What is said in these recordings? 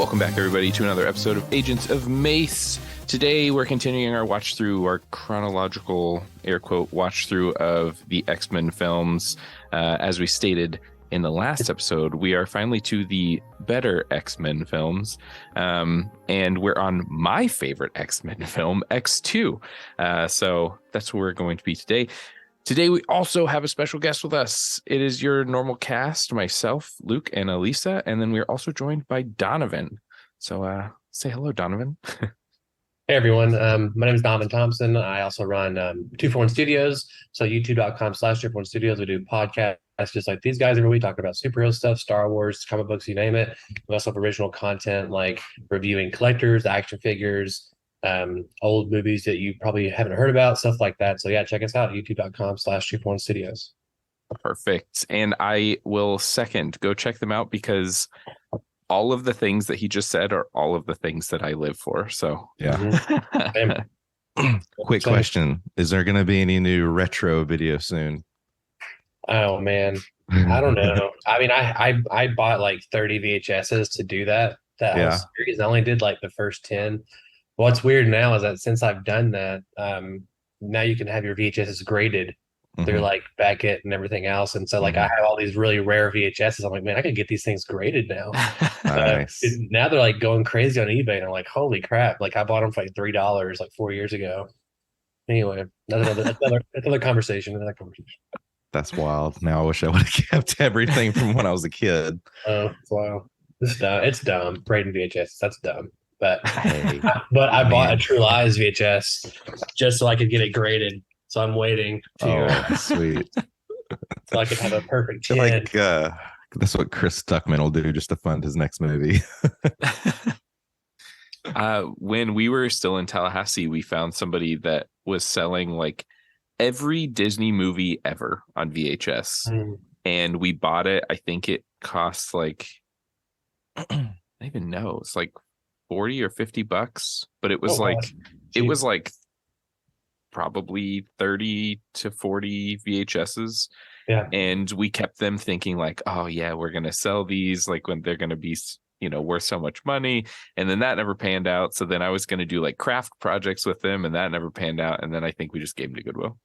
Welcome back, everybody, to another episode of Agents of MACE. Today, we're continuing our watch through, our chronological, air quote, watch through of the X-Men films. As we stated in the last episode, we are finally to the better X-Men films. And we're on my favorite X-Men film, X2. So that's where we're going to be today. Today, we also have a special guest with us. It is your normal cast, myself, Luke, and Elisa. And then we're also joined by Donavon. So say hello, Donavon. Hey, everyone. My name is Donavon Thompson. I also run 241 Studios. So youtube.com/241 Studios. We do podcasts just like these guys every week, talking about superhero stuff, Star Wars, comic books, you name it. We also have original content like reviewing collectors, action figures, old movies that you probably haven't heard about, stuff like that. So yeah, check us out, youtube.com/241 Studios. Perfect. And I will second, go check them out, because all of the things that he just said are all of the things that I live for. So yeah. Quick question. Is there going to be any new retro video soon? Oh man, I don't know. I mean, I bought like 30 VHSs to do that whole series. I only did like the first 10. What's weird now is that since I've done that, now you can have your VHSs graded through like Beckett and everything else. And so like I have all these really rare VHSs. I'm like, man, I could get these things graded now. Nice. Now they're like going crazy on eBay, and I'm like, holy crap! Like I bought them for like $3 like 4 years ago. Anyway, another conversation. That's wild. Now I wish I would have kept everything from when I was a kid. Oh wow, it's dumb. Grading VHS, that's dumb. But hey, I bought a True Lies VHS just so I could get it graded. So I'm waiting to sweet. So I could have a perfect 10. Like that's what Chris Stuckman will do just to fund his next movie. When we were still in Tallahassee, we found somebody that was selling like every Disney movie ever on VHS. And we bought it. I think it costs like, I don't even know. It's like $40 or $50, but it was it was like probably 30 to 40 VHSs. Yeah. And we kept them thinking like, oh yeah, we're going to sell these like when they're going to be, worth so much money. And then that never panned out. So then I was going to do like craft projects with them, and that never panned out. And then I think we just gave them to Goodwill.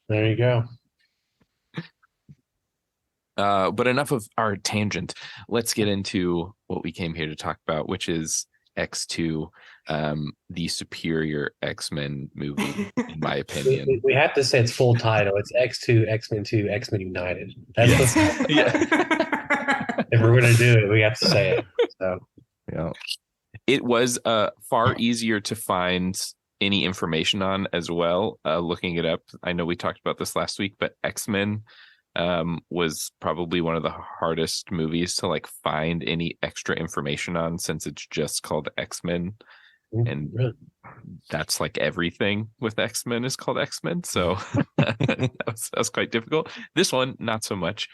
There you go. But enough of our tangent. Let's get into what we came here to talk about, which is X2, the superior X-Men movie, in my opinion. We have to say its full title. It's X2, X-Men 2, X-Men United. That's if we're going to do it, we have to say it. So yeah, it was far easier to find any information on as well. Looking it up, I know we talked about this last week, but X-Men was probably one of the hardest movies to like find any extra information on, since it's just called X-Men, and that's like everything with X-Men is called X-Men. So that was quite difficult. This one, not so much.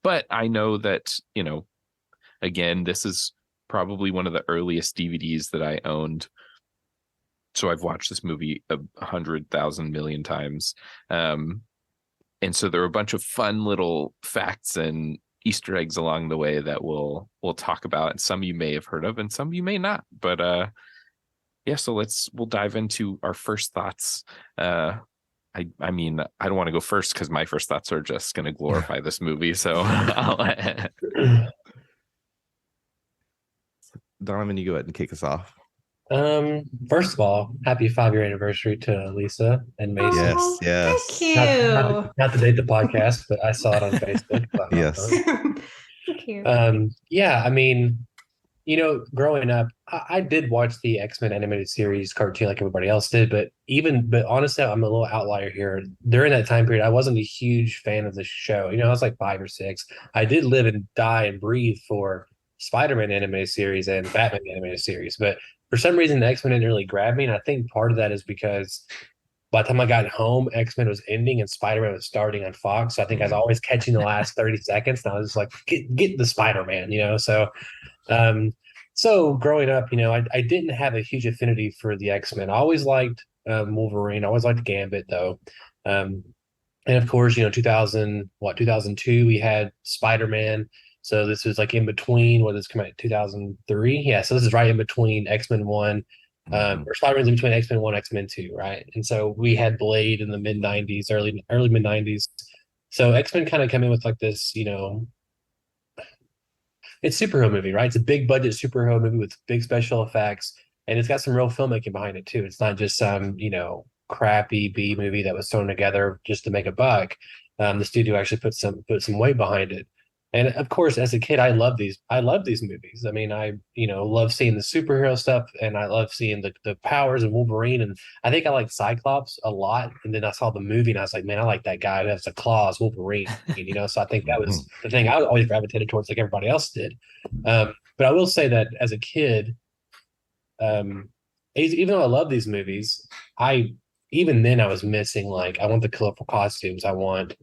But I know that, again, this is probably one of the earliest DVDs that I owned. So I've watched this movie 100,000 million times. And so there are a bunch of fun little facts and Easter eggs along the way that we'll talk about. And some you may have heard of and some you may not. But so we'll dive into our first thoughts. I mean, I don't want to go first because my first thoughts are just going to glorify this movie. So Donovan, you go ahead and kick us off. First of all, happy 5-year anniversary to Lisa and Mason. Yes. Thank you. Not to date the podcast, but I saw it on Facebook. Yes. Thank you. I mean, growing up, I did watch the X-Men animated series cartoon like everybody else did, but honestly, I'm a little outlier here. During that time period, I wasn't a huge fan of the show. I was like 5 or 6. I did live and die and breathe for Spider-Man animated series and Batman animated series, but for some reason, the X-Men didn't really grab me, and I think part of that is because by the time I got home, X-Men was ending and Spider-Man was starting on Fox. So I think I was always catching the last 30 seconds, and I was just like, get the Spider-Man, So So growing up, I didn't have a huge affinity for the X-Men. I always liked Wolverine. I always liked Gambit, though. And of course, 2002, we had Spider-Man. So this was like in between what this came out in 2003. Yeah, so this is right in between X-Men 1, or Spider-Man's in between X-Men 1, X-Men 2, right? And so we had Blade in the mid 90s, early mid 90s. So X-Men kind of come in with like this, it's a superhero movie, right? It's a big budget superhero movie with big special effects, and it's got some real filmmaking behind it too. It's not just some, crappy B movie that was thrown together just to make a buck. The studio actually put some weight behind it. And of course, as a kid, I love these movies. I mean, I love seeing the superhero stuff, and I love seeing the powers of Wolverine. And I think I like Cyclops a lot. And then I saw the movie, and I was like, man, I like that guy who has the claws, Wolverine. So I think that was the thing I always gravitated towards, like everybody else did. But I will say that as a kid, even though I love these movies, even then I was missing, like, I want the colorful costumes. I want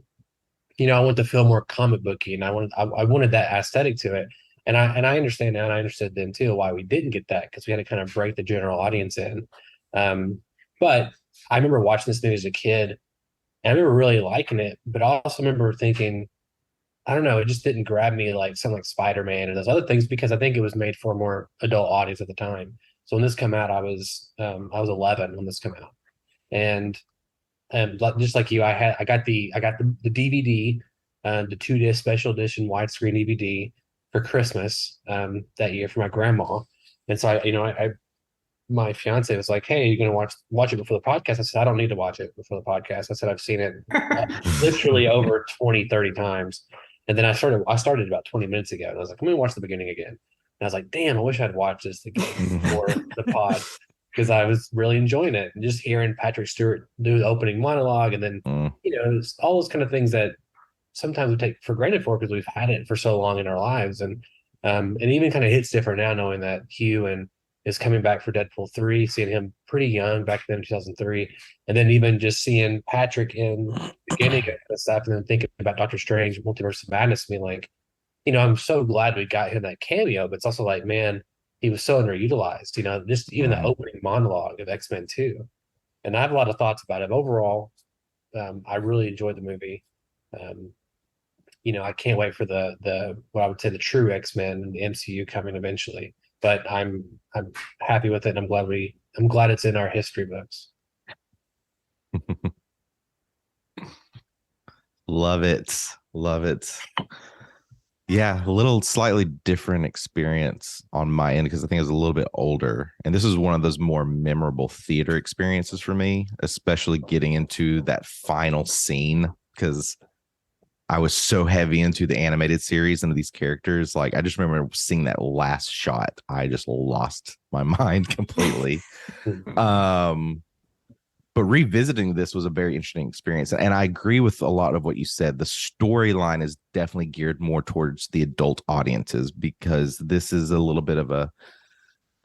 to feel more comic booky, and I wanted that aesthetic to it. And I understand now, and I understood then too why we didn't get that, because we had to kind of break the general audience in. But I remember watching this movie as a kid, and I remember really liking it. But I also remember thinking, I don't know, it just didn't grab me like something like Spider-Man and those other things, because I think it was made for a more adult audience at the time. So when this came out, I was 11 when this came out, and just like you, I got the DVD, the 2-disc special edition widescreen DVD for Christmas that year for my grandma. And so my fiance was like, "Hey, you're gonna watch it before the podcast?" I said, "I don't need to watch it before the podcast." I said, "I've seen it literally over 20, 30 times." And then I started about 20 minutes ago, and I was like, "I'm gonna watch the beginning again." And I was like, "Damn, I wish I'd watched this again before the pod." Because I was really enjoying it, and just hearing Patrick Stewart do the opening monologue, and then it's all those kind of things that sometimes we take for granted because we've had it for so long in our lives, and it even kind of hits different now, knowing that Hugh is coming back for Deadpool 3, seeing him pretty young back then in 2003, and then even just seeing Patrick in the beginning of the stuff, and then thinking about Doctor Strange, Multiverse of Madness, being like, I'm so glad we got him that cameo, but it's also like, man, he was so underutilized, just even the opening monologue of X-Men 2. And I have a lot of thoughts about it. Overall, I really enjoyed the movie. I can't wait for the what I would say the true X-Men and the MCU coming eventually. But I'm happy with it, and I'm glad it's in our history books. Love it. Love it. Yeah, a little slightly different experience on my end, because I think I was a little bit older. And this is one of those more memorable theater experiences for me, especially getting into that final scene, because I was so heavy into the animated series and these characters. Like, I just remember seeing that last shot. I just lost my mind completely. But revisiting this was a very interesting experience. And I agree with a lot of what you said. The storyline is definitely geared more towards the adult audiences, because this is a little bit of a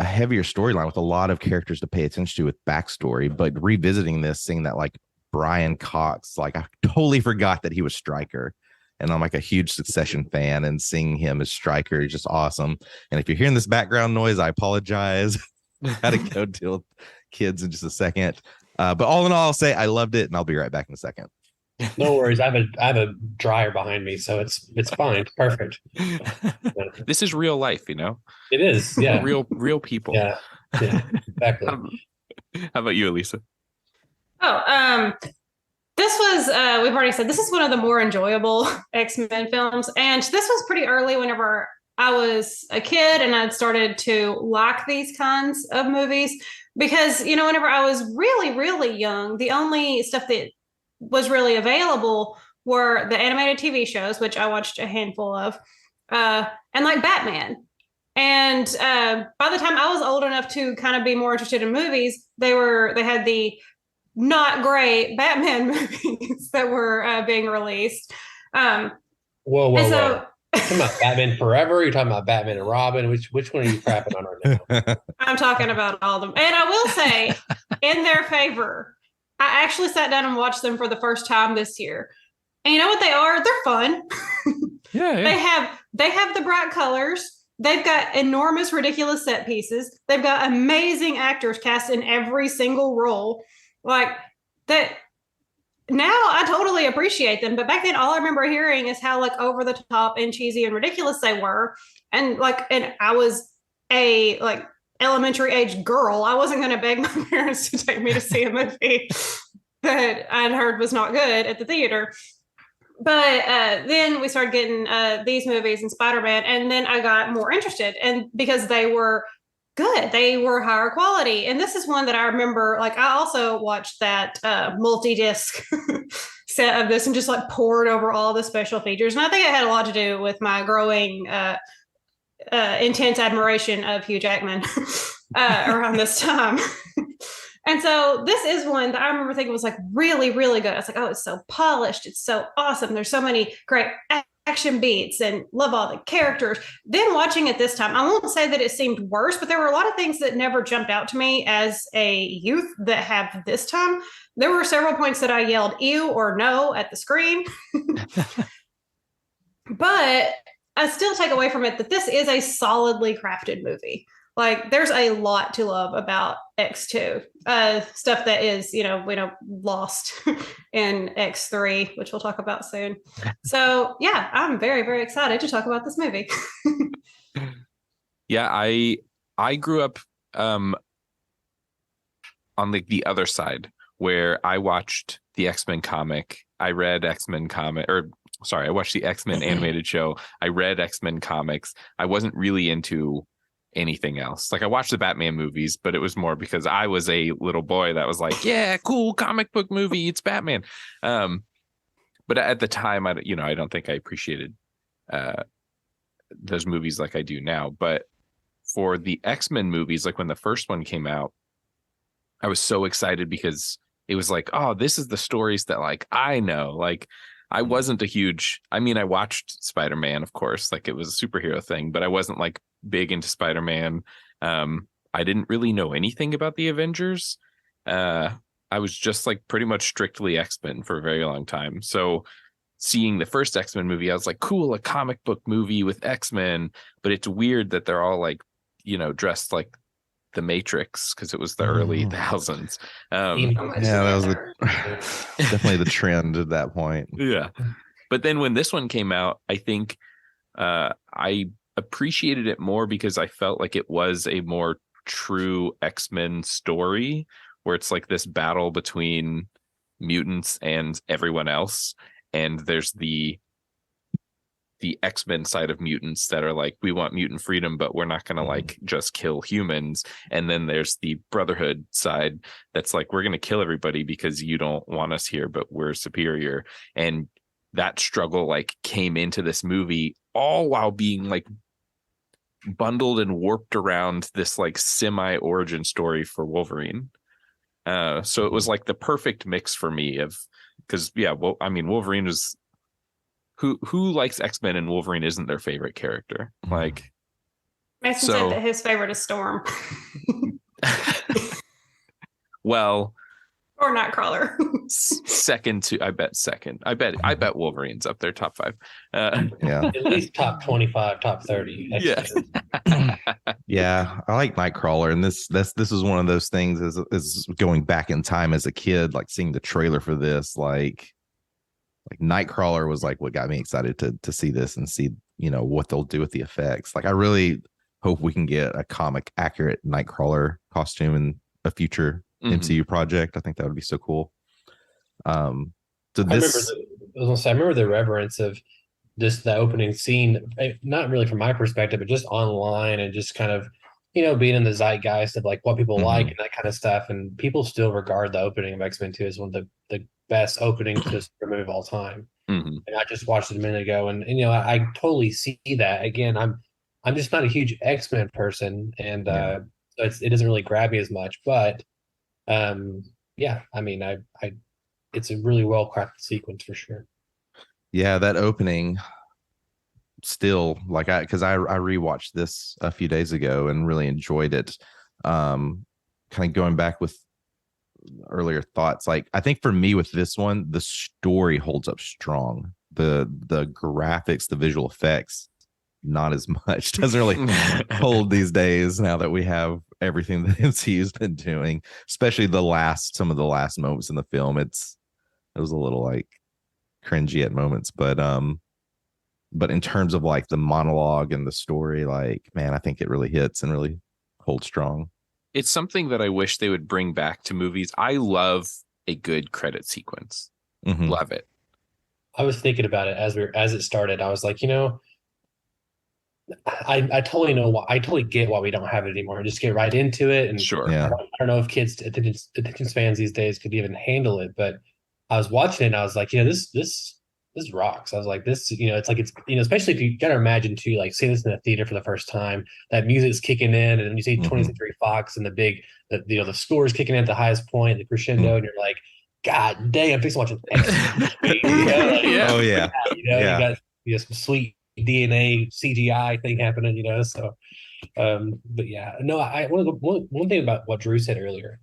heavier storyline with a lot of characters to pay attention to with backstory. But revisiting this, seeing that, like, Brian Cox, like, I totally forgot that he was Stryker. And I'm like a huge Succession fan, and seeing him as Stryker is just awesome. And if you're hearing this background noise, I apologize. Gotta go deal with kids in just a second. But all in all, I'll say I loved it, and I'll be right back in a second. No worries. I have a dryer behind me, so it's fine. It's perfect. This is real life, It is, yeah. Real people. Yeah, exactly. How about you, Elisa? This was, we've already said, this is one of the more enjoyable X-Men films. And this was pretty early whenever I was a kid and I'd started to like these kinds of movies. Because, whenever I was really, really young, the only stuff that was really available were the animated TV shows, which I watched a handful of, and like Batman. And by the time I was old enough to kind of be more interested in movies, they had the not great Batman movies that were being released. Whoa. You're talking about Batman Forever? You're talking about Batman and Robin? Which one are you crapping on right now? I'm talking about all of them. And I will say, in their favor, I actually sat down and watched them for the first time this year. And you know what they are? They're fun. Yeah. They have the bright colors. They've got enormous, ridiculous set pieces. They've got amazing actors cast in every single role. Like that. now I totally appreciate them. But back then, all I remember hearing is how like over the top and cheesy and ridiculous they were. And I was a like elementary age girl. I wasn't going to beg my parents to take me to see a movie that I'd heard was not good at the theater. But then we started getting these movies and Spider-Man, and then I got more interested, and because they were good, they were higher quality. And this is one that I remember. Like I also watched that multi-disc set of this and just like poured over all the special features. And I think it had a lot to do with my growing intense admiration of Hugh Jackman around this time. And so this is one that I remember thinking was like really, really good. I was like, oh, it's so polished. It's so awesome. There's so many great action beats and love all the characters. Then watching it this time, I won't say that it seemed worse, but there were a lot of things that never jumped out to me as a youth that have this time. There were several points that I yelled ew or no at the screen. But I still take away from it that this is a solidly crafted movie. Like there's a lot to love about X2. Stuff that is, lost in X3, which we'll talk about soon. So yeah, I'm very, very excited to talk about this movie. Yeah, I grew up on the other side where I watched the X-Men comic. I read X-Men comic, or sorry, I watched the X-Men animated show. I read X-Men comics. I wasn't really into anything else. Like I watched the Batman movies, but it was more because I was a little boy that was like, yeah, cool comic book movie, it's Batman. But at the time, I don't think I appreciated those movies like I do now. But for the X-Men movies, like when the first one came out, I was so excited because it was like, oh, this is the stories that like I know. Like I wasn't I watched Spider-Man, of course, like it was a superhero thing, but I wasn't like big into Spider-Man. I didn't really know anything about the Avengers. I was just like pretty much strictly X-Men for a very long time. So seeing the first X-Men movie, I was like, cool, a comic book movie with X-Men, but it's weird that they're all like, dressed like the Matrix because it was the early thousands. That was definitely the trend at that point. Yeah. But then when this one came out, I think I appreciated it more because I felt like it was a more true X-Men story where it's like this battle between mutants and everyone else. And there's the X-Men side of mutants that are like, we want mutant freedom, but we're not going to like just kill humans. And then there's the Brotherhood side that's like, we're going to kill everybody because you don't want us here, but we're superior. And that struggle like came into this movie all while being like bundled and warped around this like semi origin story for Wolverine. So it was like the perfect mix for me because Wolverine was who likes X-Men and Wolverine isn't their favorite character. Like Mason said that his favorite is Storm. Well, or Nightcrawler. Second. I bet Wolverine's up there, top 5. Yeah. At least top 25, top 30. Yeah. Yeah. I like Nightcrawler. And this is one of those things is going back in time as a kid, like seeing the trailer for this, like Nightcrawler was like what got me excited to see this and see, what they'll do with the effects. Like I really hope we can get a comic accurate Nightcrawler costume in a future MCU project. I think that would be so cool. I remember the reverence of just the opening scene, not really from my perspective, but just online and just kind of, being in the zeitgeist of like what people like and that kind of stuff. And people still regard the opening of X-Men 2 as one of the best openings to a movie of all time. And I just watched it a minute ago, and I totally see that. Again, I'm just not a huge X-Men person, and so it doesn't really grab me as much. But it's a really well crafted sequence for sure. Yeah, that opening still because I rewatched this a few days ago and really enjoyed it. Kind of going back with earlier thoughts, like I think for me with this one, the story holds up strong. The graphics, the visual effects, not as much. Doesn't really hold these days now that we have everything that MCU's been doing, especially some of the last moments in the film. It's It was a little like cringy at moments, but in terms of like the monologue and the story, like, man, I think it really hits and really holds strong. It's something that I wish they would bring back to movies. I love a good credit sequence. Mhm. Love it. I was thinking about it as it started. I was like, I totally know why. I totally get why we don't have it anymore. Just get right into it. And Sure. Yeah. I don't know if kids attention spans these days could even handle it. But I was watching it and I was like, this rocks. I was like, it's like especially if you gotta imagine too, like seeing this in the theater for the first time, that music's kicking in, and then you see 20th Century Fox and the score is kicking in at the highest point, the crescendo, and you're like, God dang, I'm fixing to watch an X-Men movie. Yeah. Oh yeah. You got some sweet DNA CGI thing happening, So, but yeah, no, one thing about what Drew said earlier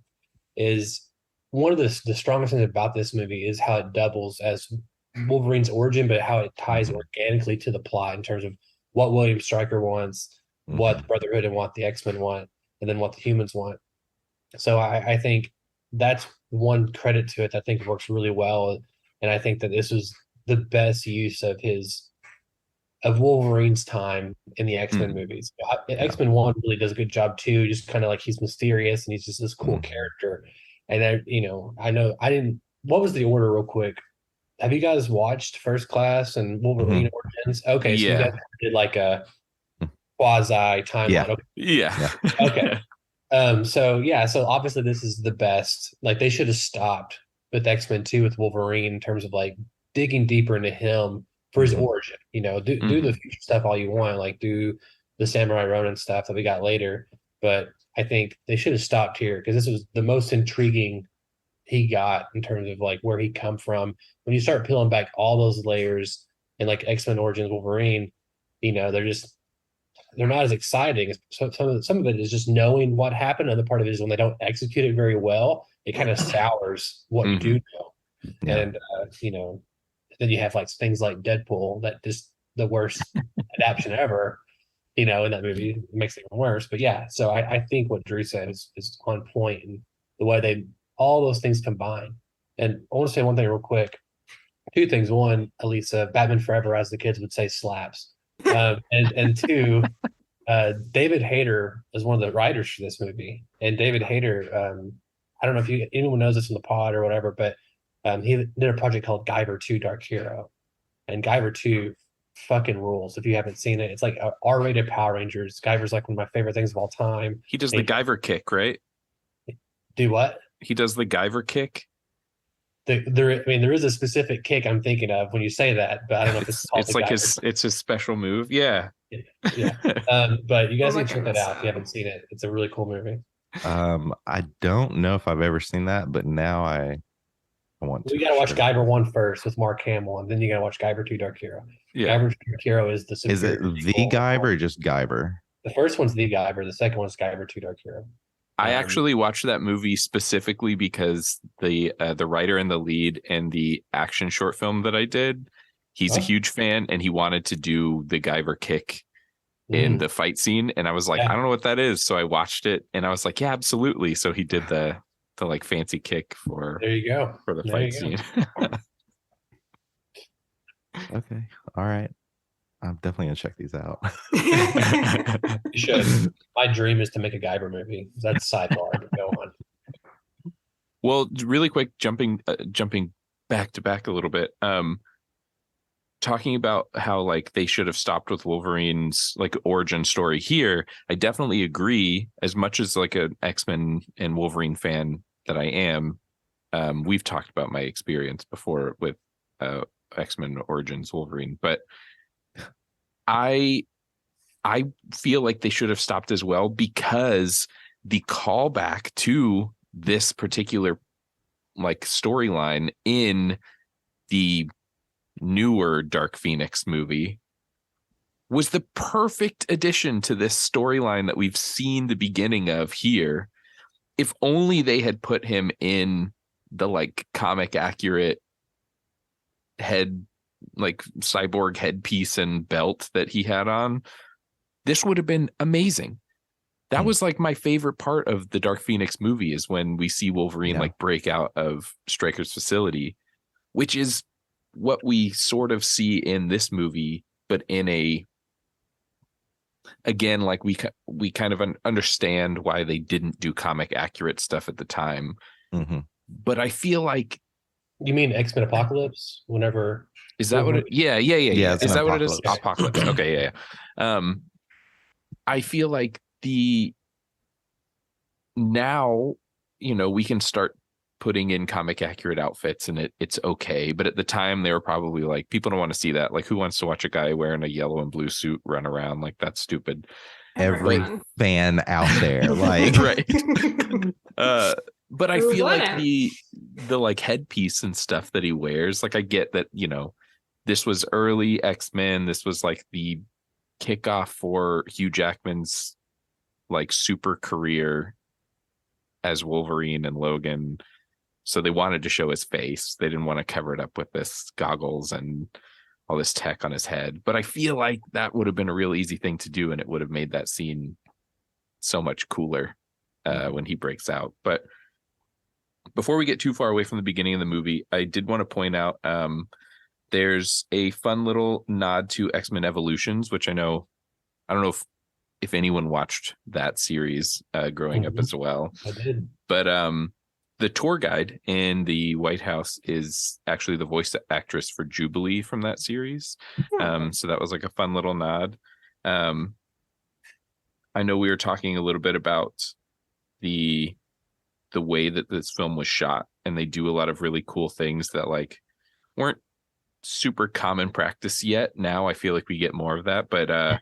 is one of the strongest things about this movie is how it doubles as Wolverine's origin, but how it ties organically to the plot in terms of what William Stryker wants, what the Brotherhood and what the X-Men want, and then what the humans want. So I think that's one credit to it that I think works really well. And I think that this was the best use of Wolverine's time in the X-Men movies. X-Men 1 really does a good job too, just kind of like he's mysterious and he's just this cool character. And I know I didn't, what was the order real quick? Have you guys watched First Class and Wolverine Origins? Okay, so you guys did like a quasi timeline. Yeah. Yeah. Okay. So obviously this is the best. Like they should have stopped with X-Men 2 with Wolverine in terms of like digging deeper into him for his origin. Do the future stuff all you want, like do the Samurai Ronin stuff that we got later. But I think they should have stopped here because this was the most intriguing he got in terms of like where he come from. When you start peeling back all those layers in like X-Men Origins Wolverine, they're not as exciting. So some of it is just knowing what happened. Other part of it is when they don't execute it very well, it kind of sours what you do know. Yeah. And then you have like things like Deadpool that just the worst adaptation ever. In that movie, it makes it even worse. But yeah, so I think what Drew said is on point, and the way all those things combine. And I want to say one thing real quick. Two things. One, Elisa, Batman Forever, as the kids would say, slaps. And two, David Hayter is one of the writers for this movie. And David Hayter, I don't know if anyone knows this in the pod or whatever, but he did a project called Guyver 2 Dark Hero. And Guyver 2 fucking rules. If you haven't seen it, it's like a R-rated Power Rangers. Guyver's like one of my favorite things of all time. He does the Guyver kick, right? Do what? He does the Guyver kick. There is a specific kick I'm thinking of when you say that, but I don't know if it's like his special move. Yeah. Yeah. But you guys can check that out if you haven't seen it. It's a really cool movie. I don't know if I've ever seen that, but now I want to. We gotta watch Guyver 1 first with Mark Hamill, and then you gotta watch Guyver 2 Dark Hero. Yeah. Guyver 2 Dark Hero is the Is it the Guyver or just Guyver? The first one's the Guyver, the second one's Guyver 2 Dark Hero. I actually watched that movie specifically because the writer and the lead in the action short film that I did, he's a huge fan and he wanted to do the Guyver kick in the fight scene. And I was like, I don't know what that is. So I watched it and I was like, yeah, absolutely. So he did the like fancy kick for there you go for the fight scene. Okay. All right. I'm definitely gonna check these out. You should. My dream is to make a Guyver movie. That's sidebar. Go on. Well, really quick, jumping back to back a little bit. Talking about how like they should have stopped with Wolverine's like origin story here. I definitely agree. As much as like an X-Men and Wolverine fan that I am, we've talked about my experience before with X-Men Origins Wolverine, but I feel like they should have stopped as well because the callback to this particular like storyline in the newer Dark Phoenix movie was the perfect addition to this storyline that we've seen the beginning of here. If only they had put him in the like comic accurate head, like cyborg headpiece and belt that he had on, this would have been amazing. That was like my favorite part of the Dark Phoenix movie is when we see Wolverine like break out of Stryker's facility. which is what we sort of see in this movie, but in a, again, like we kind of understand why they didn't do comic accurate stuff at the time. Mm-hmm. But I feel like, You mean X-Men Apocalypse? Whenever is that what it? Yeah. it's Is an that what it is? apocalypse. Apocalypse. Okay, yeah. I feel like now, we can start putting in comic accurate outfits and it's okay. But at the time they were probably like, people don't want to see that. Like, who wants to watch a guy wearing a yellow and blue suit run around? Like, that's stupid. Every Everyone. fan out there, like, Right. But I Who feel like wouldn't? the like headpiece and stuff that he wears, like, I get that, this was early X-Men. This was like the kickoff for Hugh Jackman's like super career as Wolverine and Logan. So they wanted to show his face. They didn't want to cover it up with this goggles and all this tech on his head. But I feel like that would have been a real easy thing to do, and it would have made that scene so much cooler when he breaks out. But before we get too far away from the beginning of the movie, I did want to point out there's a fun little nod to X-Men Evolutions, which I don't know if anyone watched that series growing up as well. I did. But the tour guide in the White House is actually the voice actress for Jubilee from that series. So that was like a fun little nod. I know we were talking a little bit about the way that this film was shot, and they do a lot of really cool things that like weren't super common practice yet. Now I feel like we get more of that, but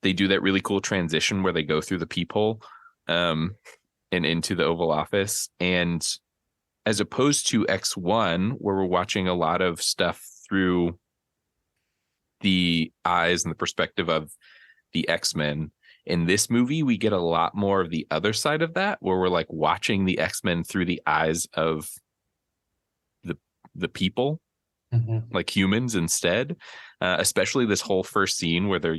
they do that really cool transition where they go through the peephole and into the Oval Office. And as opposed to X1, where we're watching a lot of stuff through the eyes and the perspective of the X-Men, in this movie, we get a lot more of the other side of that, where we're like watching the X-Men through the eyes of the people, like humans instead, especially this whole first scene where they're,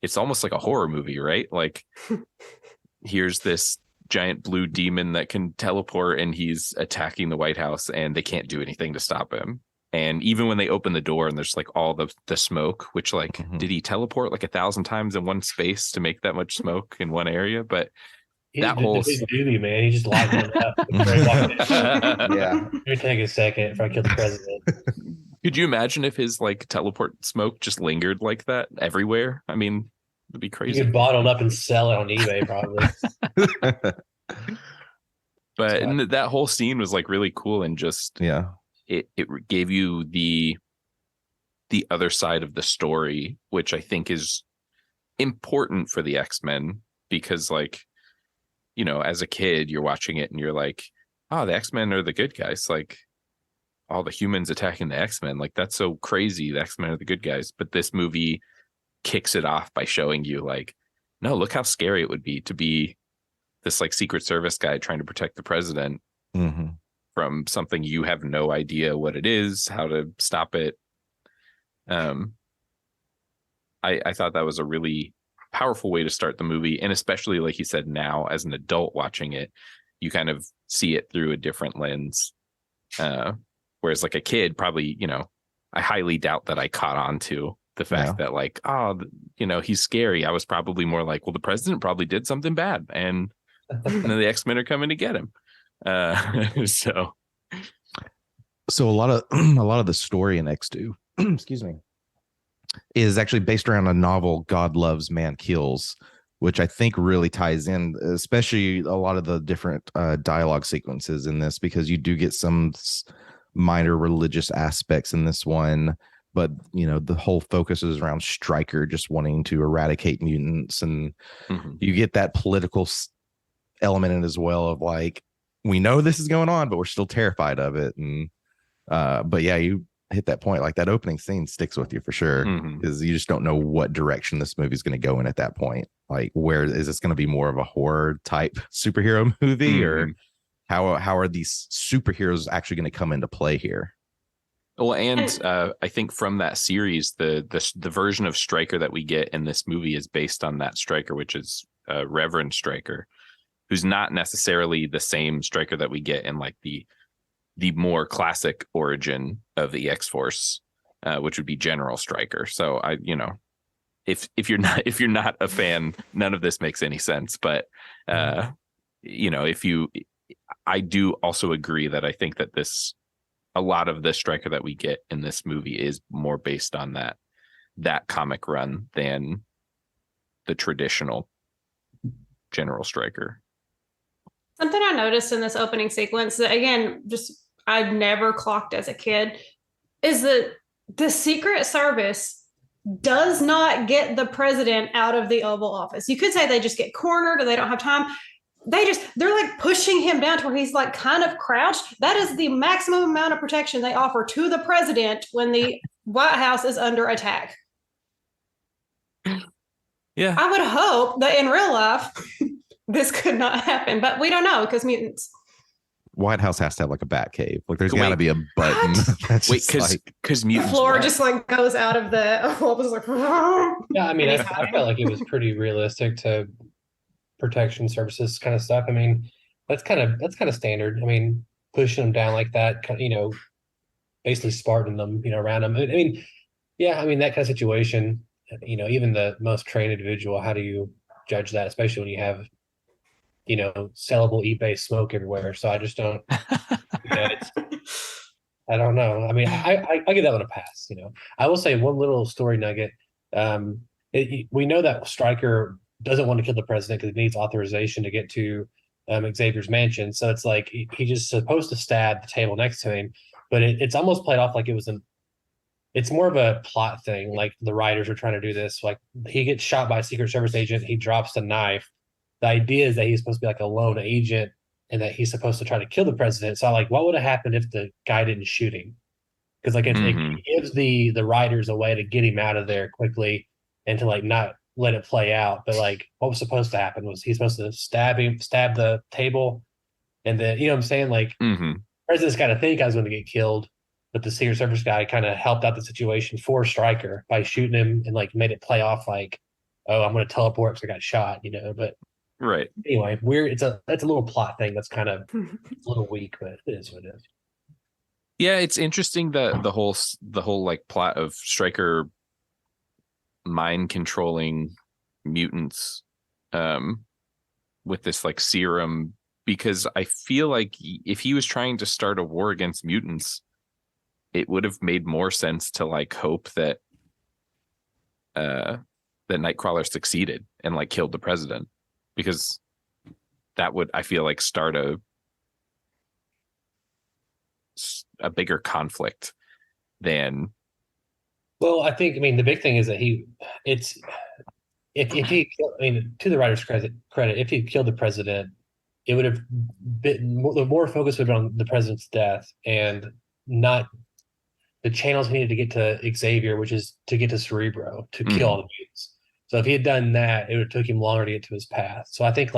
it's almost like a horror movie, right? Like, here's this giant blue demon that can teleport and he's attacking the White House and they can't do anything to stop him. And even when they open the door and there's like all the smoke, which like, did he teleport like 1,000 times in one space to make that much smoke in one area? But that whole doobie, man, he just lightened it up. Yeah. Let me take a second if I kill the president. Could you imagine if his like teleport smoke just lingered like that everywhere? I mean, it'd be You crazy. could bottle it up and sell it on eBay, probably. But and that whole scene was like really cool, and just it gave you the other side of the story, which I think is important for the X-Men, because like, as a kid, you're watching it and you're like, oh, the X-Men are the good guys. Like, all the humans attacking the X-Men, like, that's so crazy. The X-Men are the good guys. But this movie kicks it off by showing you like, no, look how scary it would be to be this like Secret Service guy trying to protect the president from something you have no idea what it is, how to stop it. I thought that was a really powerful way to start the movie. And especially, like you said, now as an adult watching it, you kind of see it through a different lens. Whereas like a kid, probably, I highly doubt that I caught on to the fact that like, oh, he's scary. I was probably more like, well, the president probably did something bad, and then the X-Men are coming to get him. So a lot of the story in X2, excuse me, is actually based around a novel, God Loves, Man Kills, which I think really ties in, especially a lot of the different dialogue sequences in this, because you do get some minor religious aspects in this one. But, the whole focus is around Stryker just wanting to eradicate mutants. And you get that political element in it as well, of like, we know this is going on, but we're still terrified of it. And but yeah, you hit that point. Like, that opening scene sticks with you for sure, because you just don't know what direction this movie is going to go in at that point. Like, where is this going to be more of a horror type superhero movie, or how are these superheroes actually going to come into play here? Well, and I think from that series, the version of Stryker that we get in this movie is based on that Stryker, which is Reverend Stryker, who's not necessarily the same Stryker that we get in like the the more classic origin of the X-Force, which would be General Stryker. So if you're not a fan, none of this makes any sense. But I do also agree that I think that a lot of the Stryker that we get in this movie is more based on that comic run than the traditional General Stryker. Something I noticed in this opening sequence that, again, just I've never clocked as a kid, is that the Secret Service does not get the president out of the Oval Office. You could say they just get cornered or they don't have time. They're like pushing him down to where he's like kind of crouched. That is the maximum amount of protection they offer to the president when the White House is under attack. Yeah. I would hope that in real life this could not happen, but we don't know because mutants. White House has to have like a bat cave. Like there's got to be a button. Because mutants. The floor just like goes out of the. Like, yeah, I mean, I felt like it was pretty realistic to protection services kind of stuff. I mean, that's kind of standard. I mean, pushing them down like that, basically Spartan them, around them. I mean, yeah, I mean that kind of situation. Even the most trained individual, how do you judge that, especially when you have sellable e-based smoke everywhere? So I just don't. I don't know. I mean, I give that one a pass. I will say one little story nugget. We know that Stryker doesn't want to kill the president because he needs authorization to get to Xavier's mansion. So it's like he's just supposed to stab the table next to him, but it's almost played off like it was it's more of a plot thing. Like the writers are trying to do this. Like he gets shot by a Secret Service agent. He drops the knife. The idea is that he's supposed to be like a lone agent and that he's supposed to try to kill the president. So what would have happened if the guy didn't shoot him? Because it gives the writers a way to get him out of there quickly and to not let it play out. But what was supposed to happen was he's supposed to stab the table, and then what I'm saying? President's got to think I was going to get killed, but the Secret Service guy kind of helped out the situation for Stryker by shooting him and made it play off oh, I'm going to teleport because I got shot, But right. Anyway, that's a little plot thing that's kind of a little weak, but it is what it is. Yeah, it's interesting that the whole plot of Stryker mind controlling mutants with this serum, because I feel like if he was trying to start a war against mutants, it would have made more sense to hope that Nightcrawler succeeded and killed the president, because that would, I feel start a bigger conflict than. Well, I mean, the big thing is that to the writer's credit, if he killed the president, it would have been the more focus would have been on the president's death and not the channels he needed to get to Xavier, which is to get to Cerebro to kill all the mutants. So if he had done that, it would have took him longer to get to his path. So I think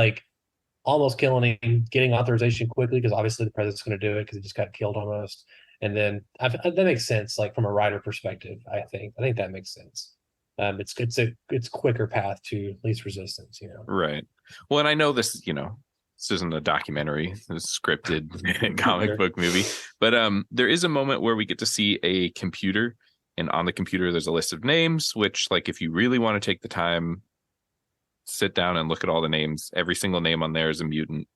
almost killing him, getting authorization quickly, because obviously the president's going to do it because he just got killed almost. And then that makes sense, from a writer perspective. I think that makes sense. It's quicker path to least resistance. Right. Well, and I know this isn't a documentary, it's a scripted comic book movie, but there is a moment where we get to see a computer, and on the computer there's a list of names, which if you really want to take the time, sit down and look at all the names, every single name on there is a mutant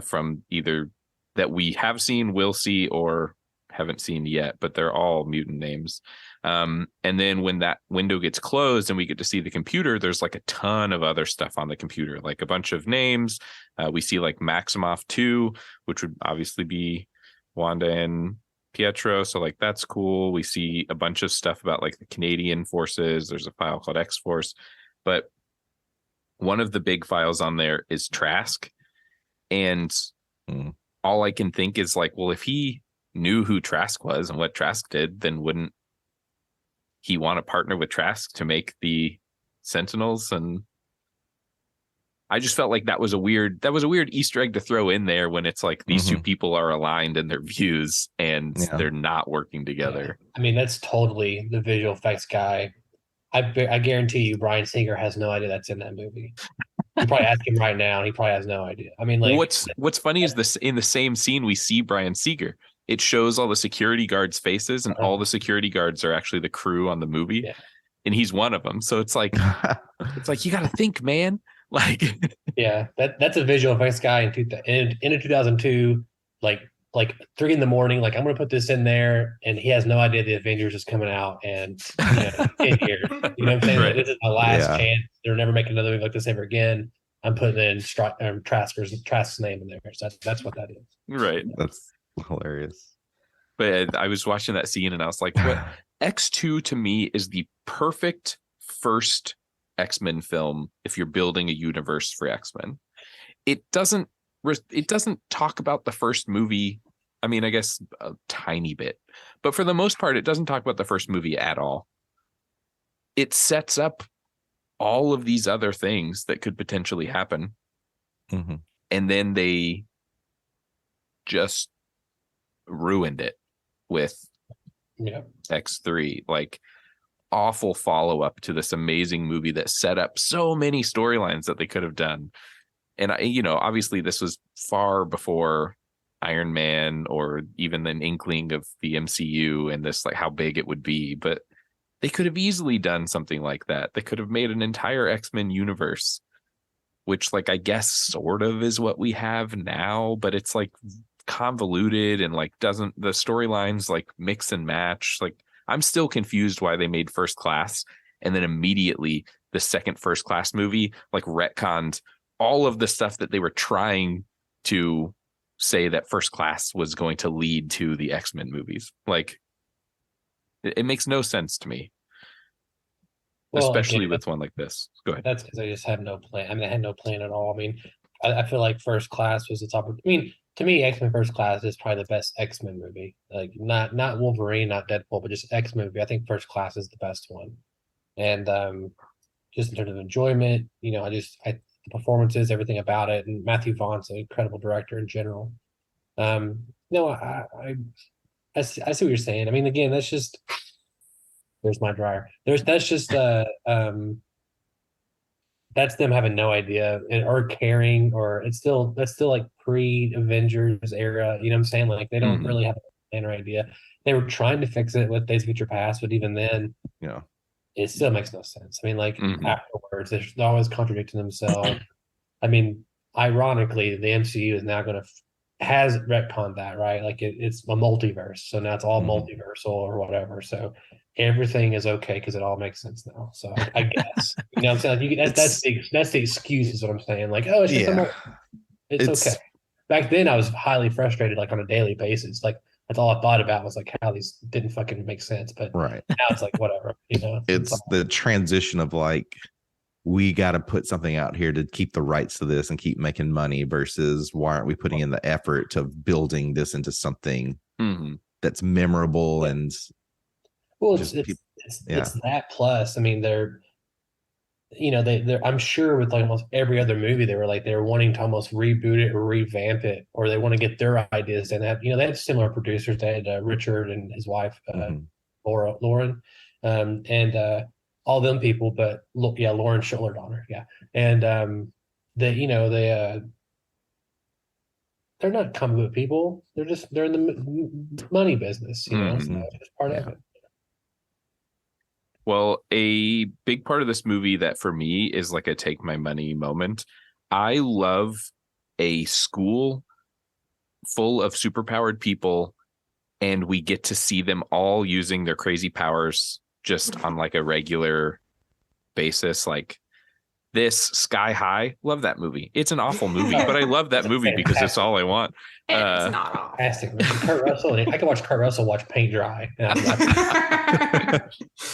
from either that we have seen, will see, or haven't seen yet, but they're all mutant names. And then when that window gets closed and we get to see the computer, there's a ton of other stuff on the computer, a bunch of names. We see Maximoff 2, which would obviously be Wanda and Pietro. So that's cool. We see a bunch of stuff about the Canadian forces. There's a file called X-Force, but one of the big files on there is Trask. And all I can think is well, if he knew who Trask was and what Trask did, then wouldn't he want to partner with Trask to make the Sentinels? And I just felt that was a weird Easter egg to throw in there when it's these two people are aligned in their views and they're not working together. Yeah. I mean, that's totally the visual effects guy. I guarantee you Bryan Singer has no idea that's in that movie. You probably ask him right now and he probably has no idea. I mean, what's funny is this, in the same scene we see Bryan Singer, it shows all the security guards' faces, and all the security guards are actually the crew on the movie, and he's one of them. So it's like you got to think, man. Like, yeah, that's a visual effects guy in 2002, like 3 a.m. Like, I'm gonna put this in there, and he has no idea the Avengers is coming out, and 10 years. You know what I'm saying? Right. This is my last chance. They're never making another movie like this ever again. I'm putting in Trask's name in there. So that's what that is. Right. That's hilarious. But I was watching that scene, and I was like, what? X2 to me is the perfect first X-Men film if you're building a universe for X-Men. It doesn't talk about the first movie. I mean, I guess a tiny bit, but for the most part, it doesn't talk about the first movie at all. It sets up all of these other things that could potentially happen. Mm-hmm. And then they just ruined it with X3. Like, awful follow-up to this amazing movie that set up so many storylines that they could have done. And obviously this was far before Iron Man or even an inkling of the MCU and this, like, how big it would be, but they could have easily done something like that. They could have made an entire X-Men universe, which, like, I guess sort of is what we have now, but it's like convoluted and like doesn't the storylines like mix and match. Like, I'm still confused why they made First Class and then immediately the second First Class movie like retconned all of the stuff that they were trying to say that First Class was going to lead to the X-Men movies. Like, it makes no sense to me, especially with one like this. Go ahead. That's because I just had no plan. I mean, I had no plan at all. I mean, I feel like First Class was the top. I mean, to me, X-Men First Class is probably the best X-Men movie. Like, not Wolverine, not Deadpool, but just X-Men movie. I think First Class is the best one. And just in terms of enjoyment, the performances, everything about it, and Matthew Vaughn's an incredible director in general. No, I see what you're saying. I mean, again, that's just there's my dryer. That's just that's them having no idea or caring, or that's still like pre-Avengers era. You know what I'm saying? Like, they don't really have a plan or idea. They were trying to fix it with Days of Future Past, but even then, it still makes no sense. I mean, like, afterwards, they're always contradicting themselves. I mean, ironically, the MCU is now has retconned that, right? Like, it's a multiverse, so now it's all multiversal or whatever. So everything is okay because it all makes sense now. So I guess you know what I'm saying. Like, that's the excuse, is what I'm saying. Like, oh, it's just it's okay. Back then, I was highly frustrated, like, on a daily basis. Like, that's all I thought about was like how these didn't fucking make sense. But now it's like whatever, It's the transition of like, we got to put something out here to keep the rights to this and keep making money versus why aren't we putting in the effort to building this into something that's memorable and it's that plus. I mean, they're I'm sure with like almost every other movie they were wanting to almost reboot it or revamp it, or they want to get their ideas. And they had similar producers. They had Richard and his wife Lauren, and all them people, but Lauren Schuller Donner, and they're not comic book people. They're in the money business, so it's part of it. Well, a big part of this movie that for me is like a take my money moment. I love a school full of superpowered people, and we get to see them all using their crazy powers just on like a regular basis. Like this Sky High, love that movie. It's an awful movie, but I love that movie because it's all I want. It's not fantastic. Kurt Russell. I can watch Kurt Russell watch paint dry.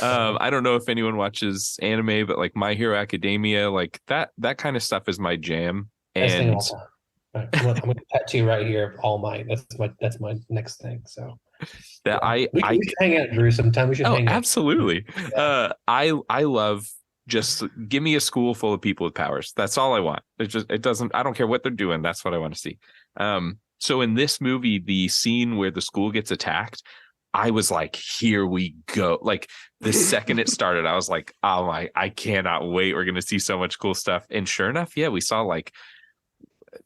I don't know if anyone watches anime, but like My Hero Academia, like that kind of stuff is my jam. And I'm gonna tattoo right here All Might. That's my next thing. So that we can hang out, Drew, sometime. We should hang out. Absolutely. I love, just give me a school full of people with powers. That's all I want. I don't care what they're doing. That's what I want to see. So in this movie, the scene where the school gets attacked, I was like, here we go. Like, the second it started, I was like, oh my, I cannot wait. We're going to see so much cool stuff. And sure enough, we saw like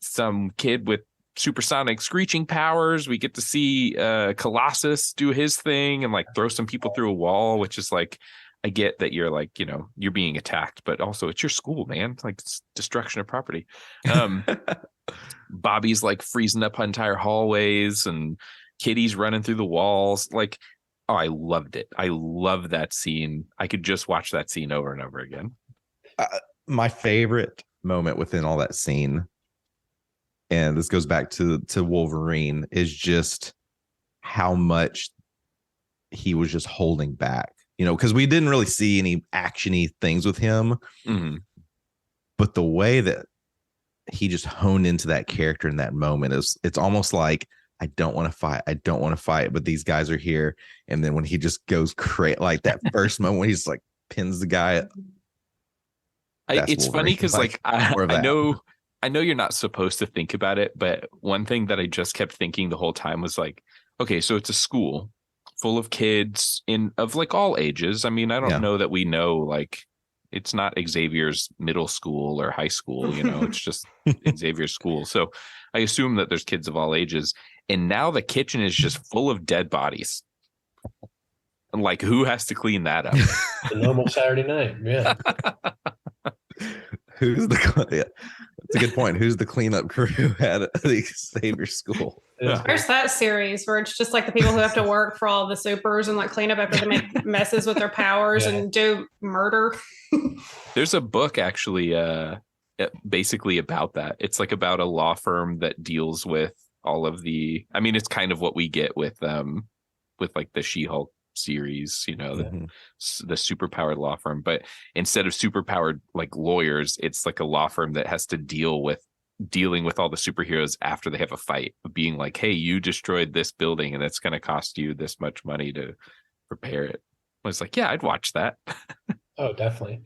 some kid with supersonic screeching powers. We get to see Colossus do his thing and like throw some people through a wall, which is like, I get that you're like, you're being attacked, but also it's your school, man. Like it's destruction of property. Bobby's like freezing up entire hallways and Kitty's running through the walls. Like, oh, I loved it. I love that scene. I could just watch that scene over and over again. My favorite moment within all that scene, and this goes back to Wolverine, is just how much he was just holding back. Because we didn't really see any actiony things with him, but the way that he just honed into that character in that moment it's almost like, I don't want to fight, but these guys are here. And then when he just goes crazy, like that first moment when he's like pins the guy, it's funny because like I know you're not supposed to think about it, but one thing that I just kept thinking the whole time was like, okay, so it's a school full of kids of like all ages. I mean, I don't know that we know, like it's not Xavier's middle school or high school, it's just Xavier's school. So I assume that there's kids of all ages. And now the kitchen is just full of dead bodies. And like, who has to clean that up? A normal Saturday night. Yeah. That's a good point. Who's the cleanup crew at the Xavier school? There's that series where it's just like the people who have to work for all the supers and like clean up after they make messes with their powers and do murder. There's a book actually basically about that. It's like about a law firm that deals with all of it's kind of what we get with like the She-Hulk series, the superpowered law firm, but instead of superpowered like lawyers, it's like a law firm that has to dealing with all the superheroes after they have a fight, being like, hey, you destroyed this building and it's going to cost you this much money to repair it. I was like, yeah, I'd watch that. Oh, definitely.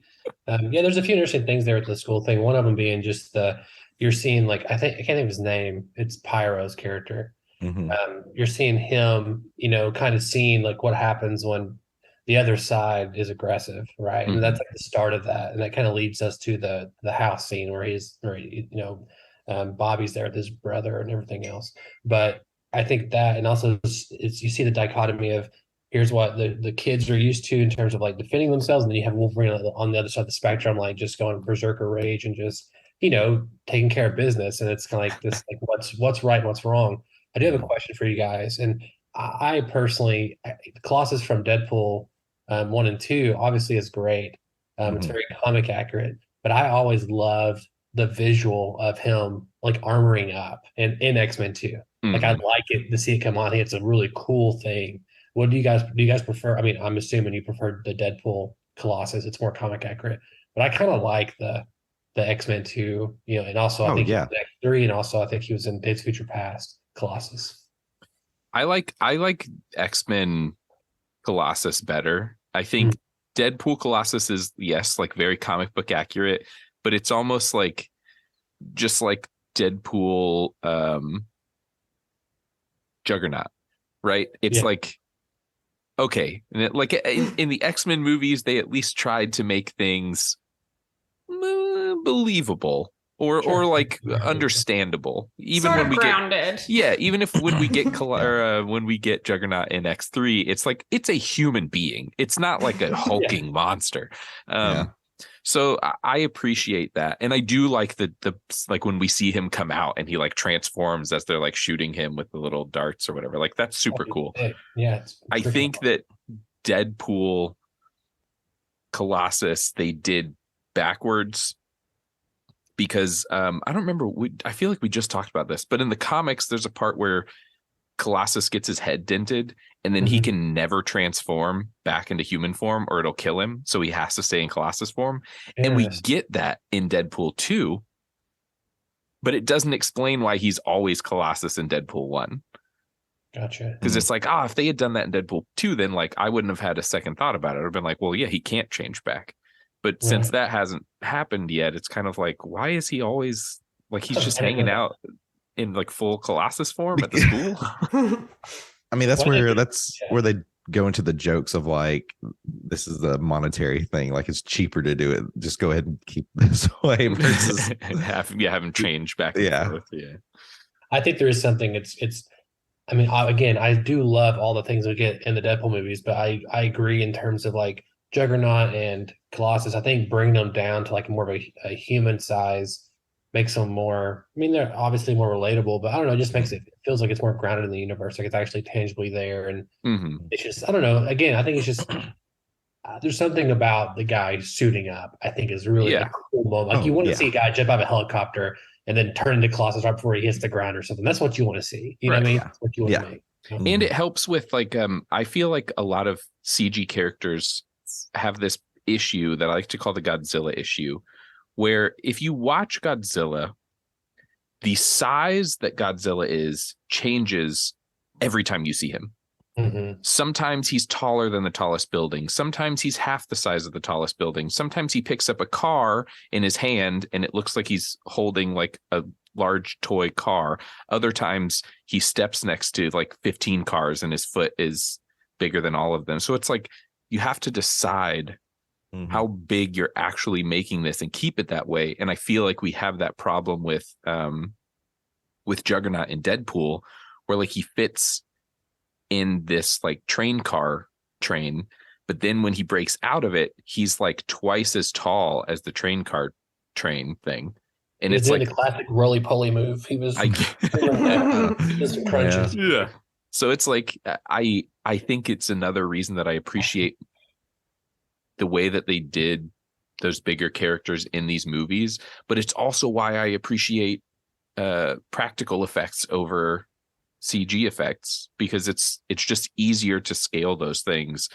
There's a few interesting things there with the school thing. One of them being just you're seeing like, I can't think of his name. It's Pyro's character. You're seeing him, kind of seeing like what happens when the other side is aggressive, right? And that's like the start of that, and that kind of leads us to the house scene where Bobby's there with his brother and everything else. But I think that, and also it's you see the dichotomy of here's what the kids are used to in terms of like defending themselves, and then you have Wolverine on the other side of the spectrum, like just going berserker rage and just taking care of business. And it's kind of like this, like what's right and what's wrong. I do have a question for you guys, and I personally, Colossus from Deadpool 1 and 2 obviously is great. It's very comic accurate, but I always loved the visual of him like armoring up in X-Men 2. Like I like it to see it come on. I think it's a really cool thing. What do you guys prefer? I mean, I'm assuming you prefer the Deadpool Colossus. It's more comic accurate, but I kind of like the X-Men 2, and also I think he was in X3, and also I think he was in Days of Future Past. Colossus. I like X-Men Colossus better. I think Deadpool Colossus is, yes, like very comic book accurate, but it's almost like just like Deadpool Juggernaut, right? It's like, okay, and like in the X-Men movies, they at least tried to make things believable. Or like understandable, even sort when of we grounded. Even if when we get when we get Juggernaut in X3, it's like it's a human being. It's not like a hulking monster. So I appreciate that, and I do like the like when we see him come out and he like transforms as they're like shooting him with the little darts or whatever. Like that's super cool. Yeah, I think that Deadpool Colossus they did backwards. Because I don't remember, I feel like we just talked about this, but in the comics, there's a part where Colossus gets his head dented and then he can never transform back into human form or it'll kill him. So he has to stay in Colossus form. And we get that in Deadpool 2, but it doesn't explain why he's always Colossus in Deadpool 1. Gotcha. Because it's like, if they had done that in Deadpool 2, then like I wouldn't have had a second thought about it. I'd have been like, well, yeah, he can't change back. But since that hasn't happened yet, it's kind of like, why is he always like he's just hanging out in like full Colossus form at the school? I mean, that's where they go into the jokes of like, this is the monetary thing. Like it's cheaper to do it. Just go ahead and keep this way versus have him change back. And forth. Yeah. I think there is something. It's. I mean, again, I do love all the things we get in the Deadpool movies, but I agree in terms of like Juggernaut and Colossus. I think bringing them down to like more of a human size makes them more. I mean, they're obviously more relatable, but I don't know. It just makes it feels like it's more grounded in the universe, like it's actually tangibly there, and it's just I don't know. Again, I think it's just there's something about the guy suiting up. I think is really a cool moment. Like you want to see a guy jump out of a helicopter and then turn into Colossus right before he hits the ground or something. That's what you want to see. You know what I mean? That's what you want to make. And it helps with like I feel like a lot of CG characters have this issue that I like to call the Godzilla issue, where if you watch Godzilla, the size that Godzilla is changes every time you see him. Sometimes he's taller than the tallest building. Sometimes he's half the size of the tallest building. Sometimes he picks up a car in his hand and it looks like he's holding like a large toy car. Other times he steps next to like 15 cars and his foot is bigger than all of them. So it's like you have to decide how big you're actually making this and keep it that way. And I feel like we have that problem with Juggernaut in Deadpool, where like he fits in this like train, but then when he breaks out of it, he's like twice as tall as the train thing. And it's like the classic roly-poly move. He was just crunches. Yeah. So it's like I think it's another reason that I appreciate the way that they did those bigger characters in these movies, but it's also why I appreciate practical effects over CG effects, because it's just easier to scale those things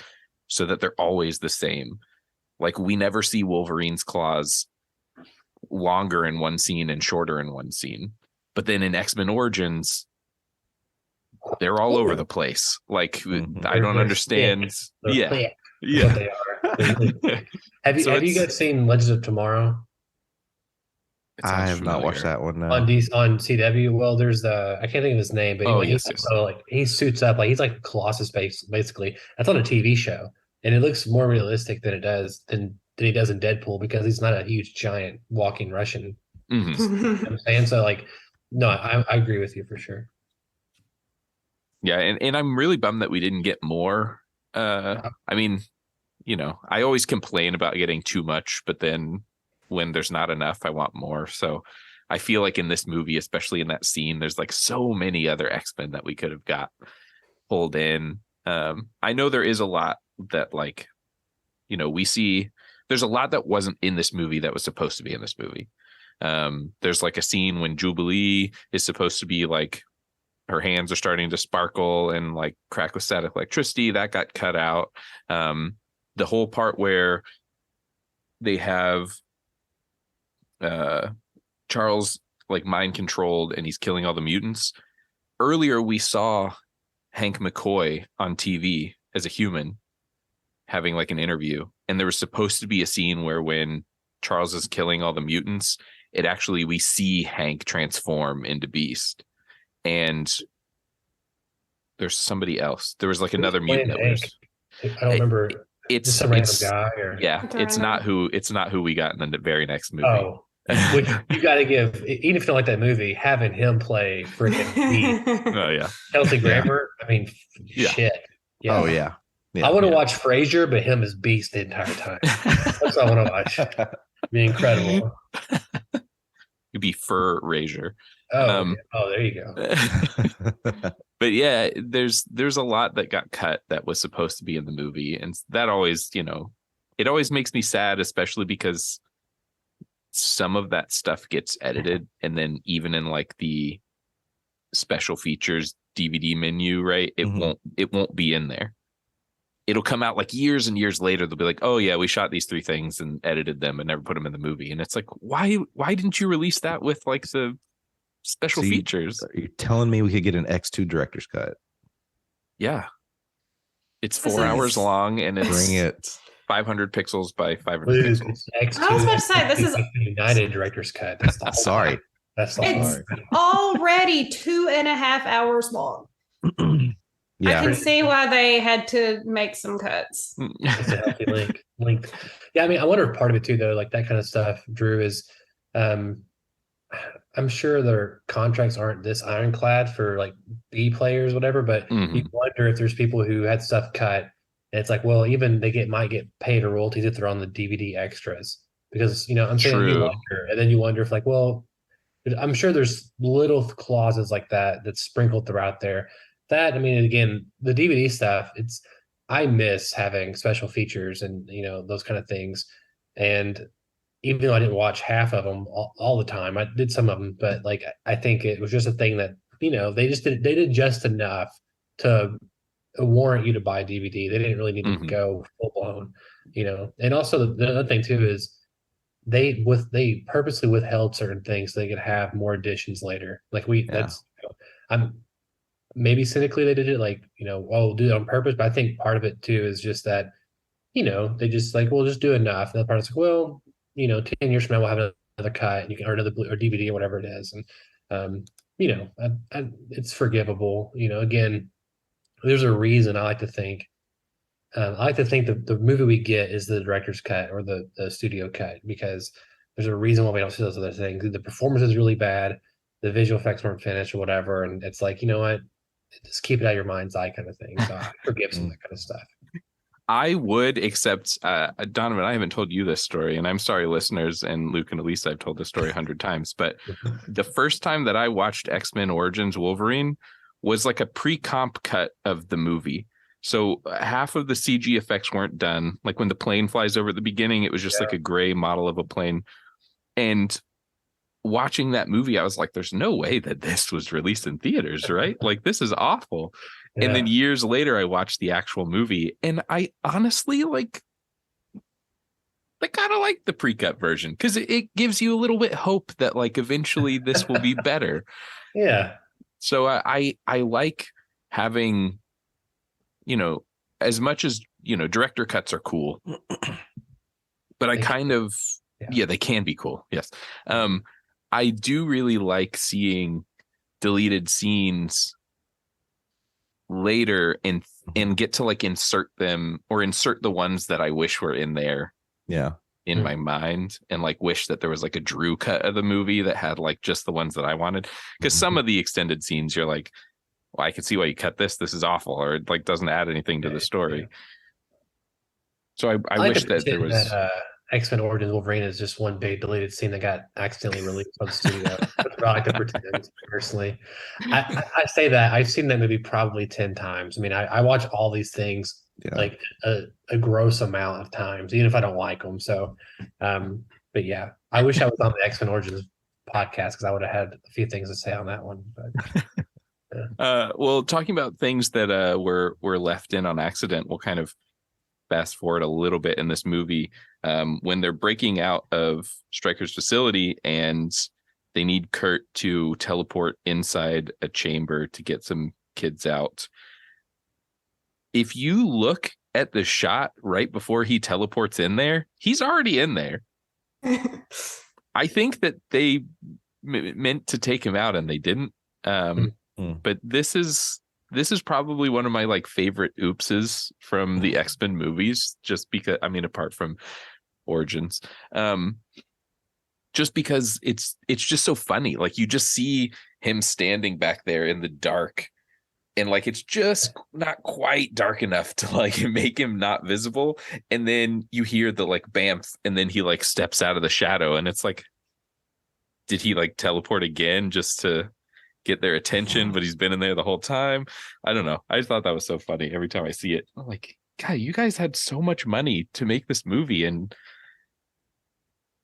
so that they're always the same. Like we never see Wolverine's claws longer in one scene and shorter in one scene, but then in X-Men Origins they're all over the place. Like I don't understand. Thick. What they are. Have you guys seen Legends of Tomorrow? I have not watched that one. No. On CW. Well, there's I can't think of his name, but anyway, so like he suits up like he's like Colossus basically. That's on a TV show, and it looks more realistic than he does in Deadpool, because he's not a huge giant walking Russian. You know what I'm saying? So like, no, I agree with you for sure. Yeah, and I'm really bummed that we didn't get more. I mean, you know, I always complain about getting too much, but then when there's not enough, I want more. So I feel like in this movie, especially in that scene, there's like so many other X-Men that we could have got pulled in. I know there is a lot that, like, you know, we see there's a lot that wasn't in this movie that was supposed to be in this movie. There's like a scene when Jubilee is supposed to be like her hands are starting to sparkle and like crack with static electricity. That got cut out. The whole part where they have Charles like mind controlled and he's killing all the mutants. Earlier we saw Hank McCoy on TV as a human having like an interview, and there was supposed to be a scene where when Charles is killing all the mutants, we see Hank transform into Beast. And there's somebody else. There was like another mutant that was, I don't remember. It's some random guy, or it's not who we got in the very next movie. Oh, which you got to give, even if you don't like that movie, having him play freaking Beast. Oh yeah, Kelsey Grammer. I mean, shit. Yeah. Oh yeah. I want to watch Frasier, but him as Beast the entire time. That's what I want to watch. It'd be incredible. You'd be Fur Razier. Oh, there you go. But yeah, there's a lot that got cut that was supposed to be in the movie, and that always, you know, it always makes me sad, especially because some of that stuff gets edited, and then even in like the special features DVD menu, right? It won't be in there. It'll come out like years and years later. They'll be like, oh yeah, we shot these 3 things and edited them and never put them in the movie. And it's like, why didn't you release that with like the special features? Are you telling me we could get an X2 director's cut? Yeah. It's 4 hours long and bring it 500 pixels by 500 pixels. X2, I was about to say, this is United director's cut. That's the sorry. That's the it's already 2.5 hours long. Yeah. I can see why they had to make some cuts. It's a healthy length. Yeah, I mean, I wonder if part of it too, though, like that kind of stuff, Drew, is I'm sure their contracts aren't this ironclad for like B players, whatever, but you Mhm. wonder if there's people who had stuff cut. And it's like, well, even might get paid a royalties if they're on the DVD extras. Because, I'm saying you True. wonder, and then you wonder if like, well, I'm sure there's little clauses like that that's sprinkled throughout there. That, I mean, again, the DVD stuff, I miss having special features and, those kind of things. And even though I didn't watch half of them all the time, I did some of them, but like I think it was just a thing that they did just enough to warrant you to buy DVD. They didn't really need to Mhm. go full blown, And also the other thing too is they purposely withheld certain things so they could have more editions later. Like Yeah. I'm maybe cynically they did it like oh do it on purpose, but I think part of it too is just that they just like, we'll just do enough. And the part is like, well, 10 years from now, we'll have another cut and you can, or another or DVD or whatever it is. And, it's forgivable. Again, there's a reason I like to think that the movie we get is the director's cut or the studio cut because there's a reason why we don't see those other things. The performance is really bad. The visual effects weren't finished or whatever. And it's like, you know what? Just keep it out of your mind's eye kind of thing. So I forgive some of that kind of stuff. I would, except Donovan, I haven't told you this story, and I'm sorry, listeners, and Luke and Elisa, I've told this story 100 times, but the first time that I watched X-Men Origins Wolverine was like a pre-comp cut of the movie. So half of the CG effects weren't done. Like when the plane flies over at the beginning, it was just like a gray model of a plane. And watching that movie, I was like, there's no way that this was released in theaters, right? Like, this is awful. Yeah. And then years later, I watched the actual movie, and I honestly I kind of like the pre-cut version because it gives you a little bit hope that like eventually this will be better. Yeah. So I like having, as much as director cuts are cool, but I kind of they can be cool. Yes. I do really like seeing deleted scenes later and get to like insert them or insert the ones that I wish were in there. Yeah. In my mind, and like wish that there was like a Drew cut of the movie that had like just the ones that I wanted. Because some of the extended scenes you're like, well, I can see why you cut this. This is awful, or it like doesn't add anything to the story. So I wish that there was X-Men Origins Wolverine is just one big deleted scene that got accidentally released on the studio. But I like to pretend personally. I say that I've seen that movie probably 10 times. I mean, I watch all these things like a gross amount of times, even if I don't like them. So, but yeah, I wish I was on the X-Men Origins podcast because I would have had a few things to say on that one. But well, talking about things that were left in on accident, we'll kind of fast forward a little bit in this movie when they're breaking out of Stryker's facility and they need Kurt to teleport inside a chamber to get some kids out. If you look at the shot right before he teleports in there, he's already in there. I think that they meant to take him out and they didn't. But this is probably one of my like favorite oopses from the X-Men movies, just because, I mean, apart from Origins, just because it's just so funny. Like you just see him standing back there in the dark and like it's just not quite dark enough to like make him not visible. And then you hear the like bamf and then he like steps out of the shadow and it's like, did he like teleport again just to get their attention, but he's been in there the whole time? I don't know. I just thought that was so funny every time I see it. I'm like, God, you guys had so much money to make this movie and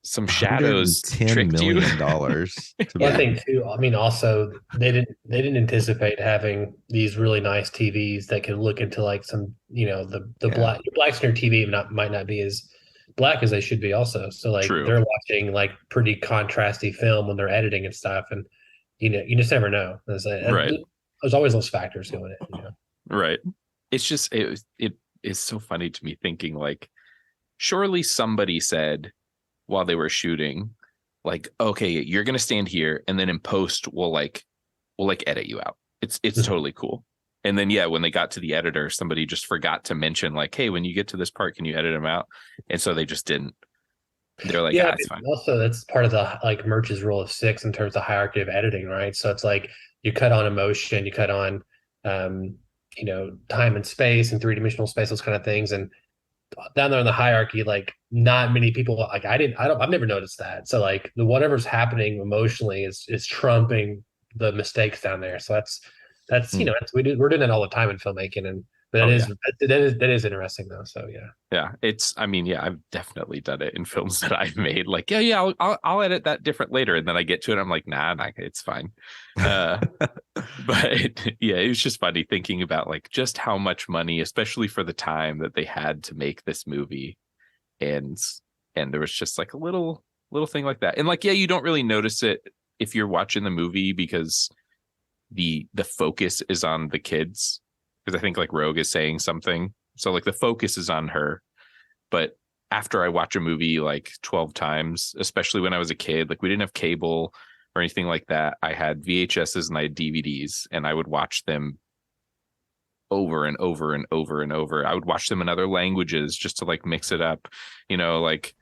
some shadows tricked you. I think too, I mean, also they didn't anticipate having these really nice TVs that could look into like some, black screen TV might not be as black as they should be also. So like they're watching like pretty contrasty film when they're editing and stuff. And you just never know. There's always those factors going in. Right. It's just it is so funny to me thinking like, surely somebody said while they were shooting, like, okay, you're gonna stand here, and then in post we'll edit you out. It's totally cool. And then when they got to the editor, somebody just forgot to mention like, hey, when you get to this part, can you edit them out? And so they just didn't. They're like, Yeah, it's fine. also that's part of the like Murch's rule of six in terms of hierarchy of editing, right? So it's like you cut on emotion, you cut on um, time and space and three-dimensional space, those kind of things. And down there in the hierarchy, like not many people like I've never noticed that. So like the whatever's happening emotionally is trumping the mistakes down there. So that's we're doing that all the time in filmmaking, and but that is interesting though. So yeah, I've definitely done it in films that I've made. Like, I'll edit that different later, and then I get to it, I'm like, nah, it's fine. But yeah, it was just funny thinking about like just how much money, especially for the time that they had to make this movie, and there was just like a little thing like that, and like you don't really notice it if you're watching the movie because the focus is on the kids. Because I think like Rogue is saying something. So like the focus is on her. But after I watch a movie like 12 times, especially when I was a kid, like we didn't have cable or anything like that. I had VHSs and I had DVDs, and I would watch them over and over and over and over. I would watch them in other languages just to like mix it up, like,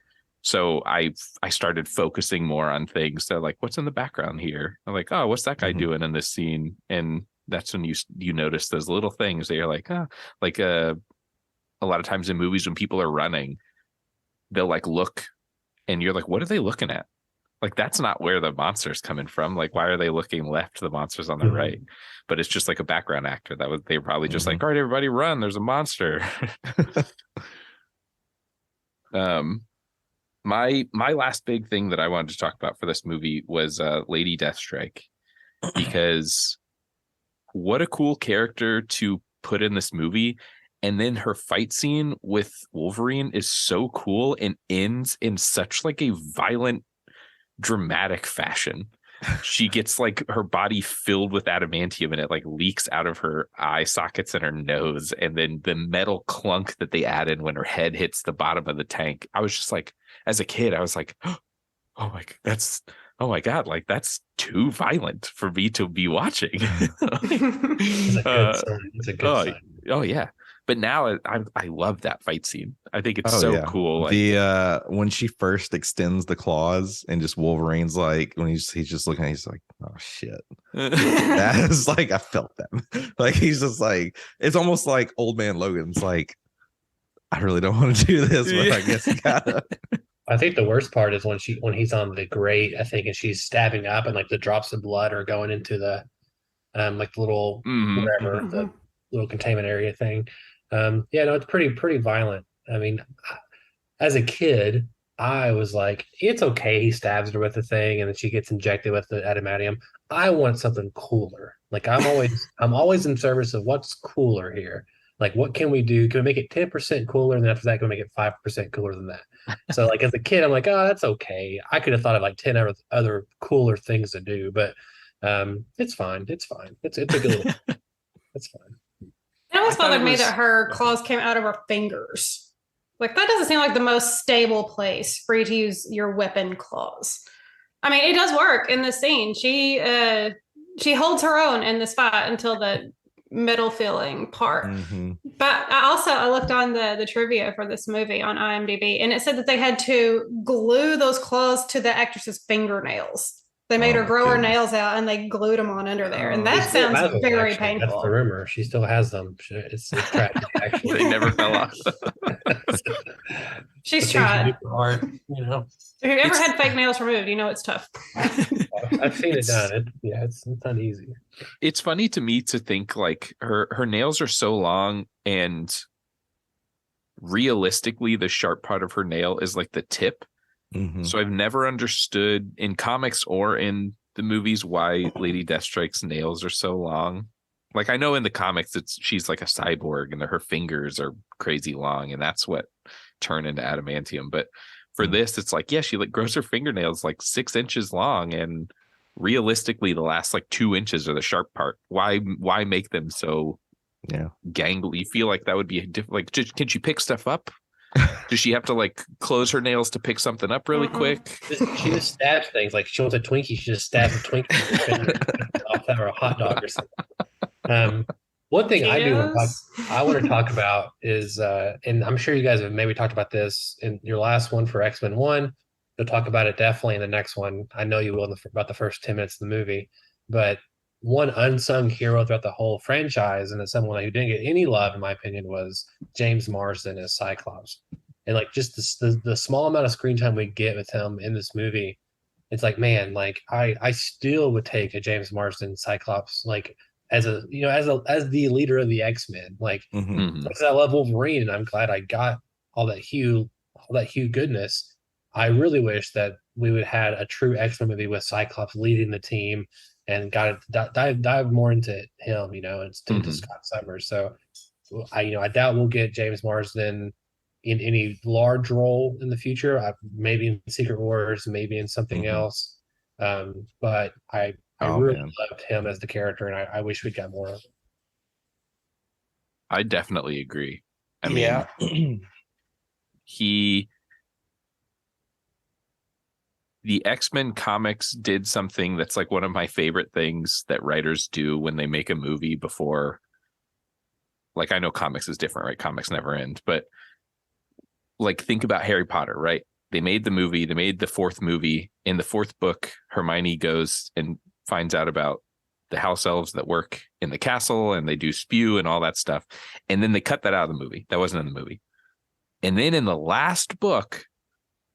so I started focusing more on things that like, what's in the background here? I'm like, oh, what's that guy doing in this scene? And that's when you notice those little things that you're like, like a lot of times in movies when people are running, they'll like look and you're like, what are they looking at? Like, that's not where the monster's coming from. Like, why are they looking left? The monster's on the right. But it's just like a background actor. They were probably just like, all right, everybody run. There's a monster. My last big thing that I wanted to talk about for this movie was Lady Deathstrike, because what a cool character to put in this movie. And then her fight scene with Wolverine is so cool and ends in such like a violent, dramatic fashion. She gets like her body filled with adamantium and it like leaks out of her eye sockets and her nose. And then the metal clunk that they added when her head hits the bottom of the tank. I was just like, as a kid, I was like, oh my God, like that's too violent for me to be watching. It's a good sign. It's a good sign. Oh yeah. But now I love that fight scene. I think it's cool. Like, the when she first extends the claws and just Wolverine's like, when he's just looking, he's like, oh shit. That is like, I felt that. Like he's just like, it's almost like Old Man Logan's like, I really don't want to do this, but I guess you gotta. I think the worst part is when he's on the grate, I think, and she's stabbing up and like the drops of blood are going into the like the little whatever the little containment area thing. It's pretty violent. I mean, as a kid, I was like, it's okay. He stabs her with the thing, and then she gets injected with the adamantium. I want something cooler. Like I'm always in service of what's cooler here. Like, what can we do? Can we make it 10% cooler? And then after that, can we make it 5% cooler than that? So, like, as a kid, I'm like, oh, that's okay. I could have thought of like 10 other cooler things to do, but it's fine. It's fine. It's a good little, it's fine. It almost bothered me that her claws came out of her fingers. Like, that doesn't seem like the most stable place for you to use your weapon claws. I mean, it does work in this scene. She holds her own in this fight until the middle feeling part. But I looked on the trivia for this movie on IMDb, and it said that they had to glue those claws to the actress's fingernails. They made her grow her nails out and they glued them on under there. And that sounds very painful. That's the rumor. She still has them. It's tragic, actually. They never fell off. She's tried. Art, If you've ever had fake nails removed, it's tough. I've seen it done. It's not easy. It's funny to me to think like her nails are so long, and realistically, the sharp part of her nail is like the tip. So I've never understood in comics or in the movies why Lady Deathstrike's nails are so long. Like, I know in the comics she's like a cyborg and her fingers are crazy long, and that's what turn into adamantium. But for this, it's like, she like grows her fingernails like 6 inches long, and realistically, the last like 2 inches are the sharp part. Why make them so gangly? You feel like that would be like, can she pick stuff up? Does she have to like close her nails to pick something up really quick? She just stabs things. Like, she wants a Twinkie, she just stabs a Twinkie off or a hot dog or something. One thing I want to talk about is, and I'm sure you guys have maybe talked about this in your last one for X-Men 1, you'll talk about it definitely in the next one. I know you will about the first 10 minutes of the movie. But one unsung hero throughout the whole franchise, and as someone who didn't get any love, in my opinion, was James Marsden as Cyclops. And like just the small amount of screen time we get with him in this movie, it's like, man, like I still would take a James Marsden Cyclops, like as a as the leader of the X-Men. Like because I love Wolverine and I'm glad I got all that Hugh goodness. I really wish that we would had a true X-Men movie with Cyclops leading the team and got to dive more into him, into Scott Summers. So I doubt we'll get James Marsden in any large role in the future. Maybe in Secret Wars, maybe in something else. But I really loved him as the character, and I wish we'd got more of him. I definitely agree. I mean, the X-Men comics did something that's like one of my favorite things that writers do when they make a movie before. Like, I know comics is different, right? Comics never end, but like, think about Harry Potter, right? They made the movie, they made the fourth movie. In the fourth book, Hermione goes and finds out about the house elves that work in the castle, and they do spew and all that stuff. And then they cut that out of the movie. That wasn't in the movie. And then in the last book,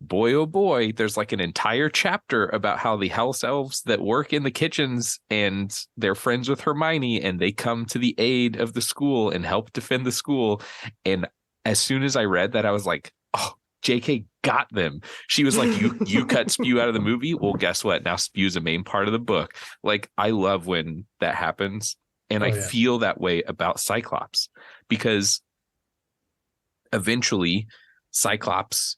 boy, oh boy, there's like an entire chapter about how the house elves that work in the kitchens and they're friends with Hermione and they come to the aid of the school and help defend the school. And as soon as I read that, I was like, oh, JK got them. She was like, you cut spew out of the movie. Well, guess what? Now spew's a main part of the book. Like, I love when that happens. And I feel that way about Cyclops, because eventually Cyclops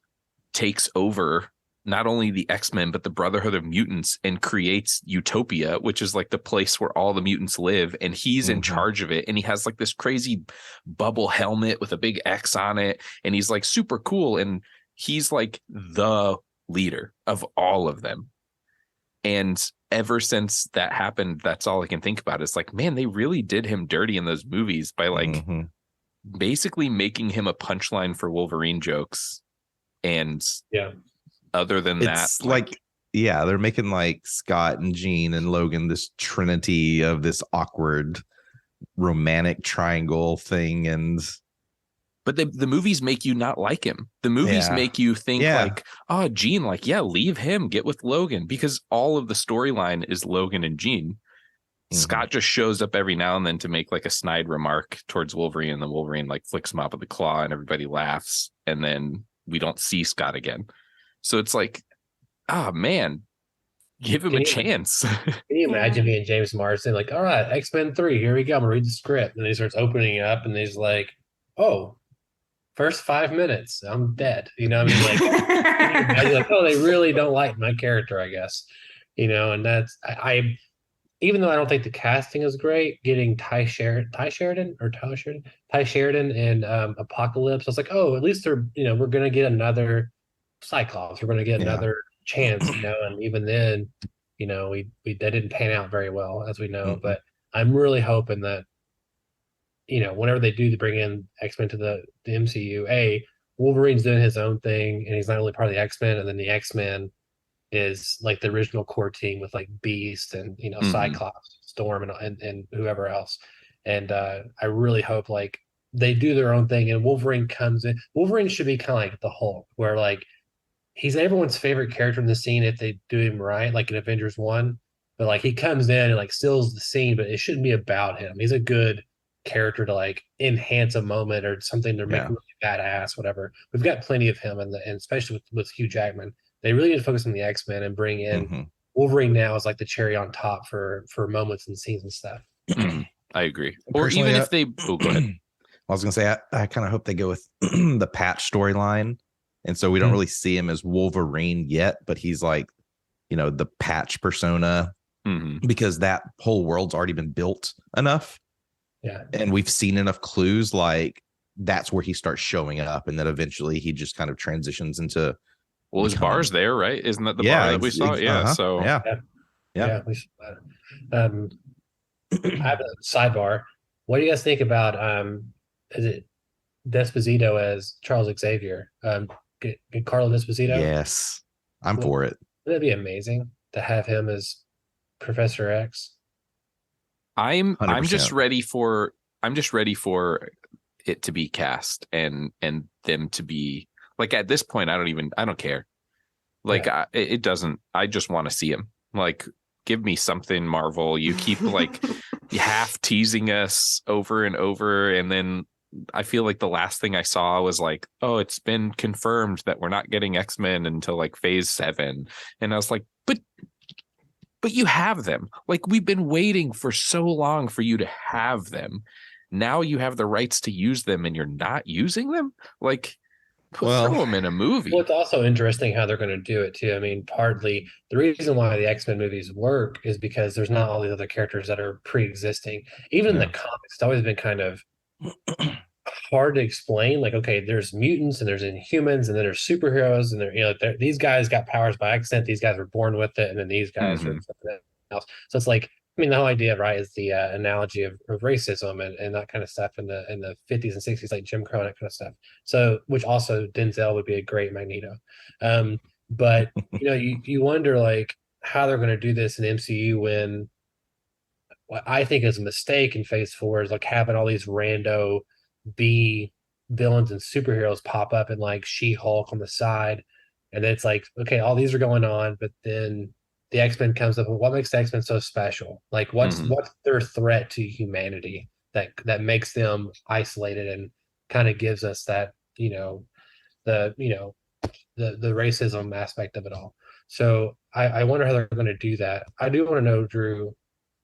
takes over not only the X-Men, but the Brotherhood of Mutants, and creates Utopia, which is like the place where all the mutants live. And he's in charge of it. And he has like this crazy bubble helmet with a big X on it. And he's like super cool. And he's like the leader of all of them. And ever since that happened, that's all I can think about. It's like, man, they really did him dirty in those movies by like basically making him a punchline for Wolverine jokes. And other than that, like they're making like Scott and Jean and Logan this trinity of this awkward romantic triangle thing. But the movies make you not like him. The movies make you think like, oh, Jean, like, leave him, get with Logan, because all of the storyline is Logan and Jean. Scott just shows up every now and then to make like a snide remark towards Wolverine, and then Wolverine like flicks him off with the claw and everybody laughs, and then we don't see Scott again. So it's like, man, give him a chance. Can you imagine being James Marsden? Like, all right, X-Men 3, here we go. I'm gonna read the script. And he starts opening it up, and he's like, oh, first 5 minutes, I'm dead. You know what I mean? Like, oh, they really don't like my character, I guess. And that's I even though I don't think the casting is great, getting Ty Sheridan and Apocalypse, I was like, oh, at least they're, we're gonna get another Cyclops, we're gonna get another chance, and even then, we that didn't pan out very well, as we know. But I'm really hoping that, whenever they do bring in X-Men to the MCU, Wolverine's doing his own thing, and he's not only part of the X-Men, and then the X-Men is like the original core team with like Beast and Cyclops, Storm, and whoever else. And I really hope like they do their own thing and Wolverine comes in. Wolverine should be kind of like the Hulk, where like he's everyone's favorite character in the scene if they do him right, like in Avengers 1. But like he comes in and like steals the scene, but it shouldn't be about him. He's a good character to like enhance a moment or something to make him really badass, whatever. We've got plenty of him, and especially with Hugh Jackman. They really need to focus on the X-Men and bring in Wolverine now as like the cherry on top for moments and scenes and stuff. I agree. Or even if they go ahead. I was gonna say I kind of hope they go with the Patch storyline, and so we don't really see him as Wolverine yet, but he's like, the Patch persona, because that whole world's already been built enough. Yeah, and we've seen enough clues, like that's where he starts showing up, and then eventually he just kind of transitions into. Well, his bar's there, right? Isn't that the bar that we saw? So we saw that. I have a sidebar. What do you guys think about is it Desposito as Charles Xavier? Carlo Desposito? Yes, I'm for it. That'd be amazing to have him as Professor X. I'm 100%. just ready for it to be cast and them to be like, at this point I don't care. Like, it doesn't, I just want to see him. Like, give me something, Marvel. You keep like half teasing us over and over, and then I feel like the last thing I saw was like, oh, it's been confirmed that we're not getting X-Men until like phase 7. And I was like, but you have them. Like, we've been waiting for so long for you to have them. Now you have the rights to use them and you're not using them. Like, throw them in a movie. Well, it's also interesting how they're going to do it too. I mean, partly the reason why the X-Men movies work is because there's not all these other characters that are pre-existing. Even in the comics, it's always been kind of hard to explain. Like, okay, there's mutants and there's Inhumans and then there's superheroes, and these guys got powers by accident. These guys were born with it, and then these guys are something else. So it's like, I mean, the whole idea, right, is the analogy of racism and that kind of stuff in the 50s and 60s, like Jim Crow and that kind of stuff. So, which also Denzel would be a great Magneto. But you wonder like how they're going to do this in MCU when what I think is a mistake in Phase 4 is like having all these rando B villains and superheroes pop up and like She-Hulk on the side, and then it's like, okay, all these are going on, but then the X-Men comes up with what makes the X-Men so special? Like, what's their threat to humanity that makes them isolated and kind of gives us that the racism aspect of it all. So I wonder how they're going to do that. I do want to know, Drew,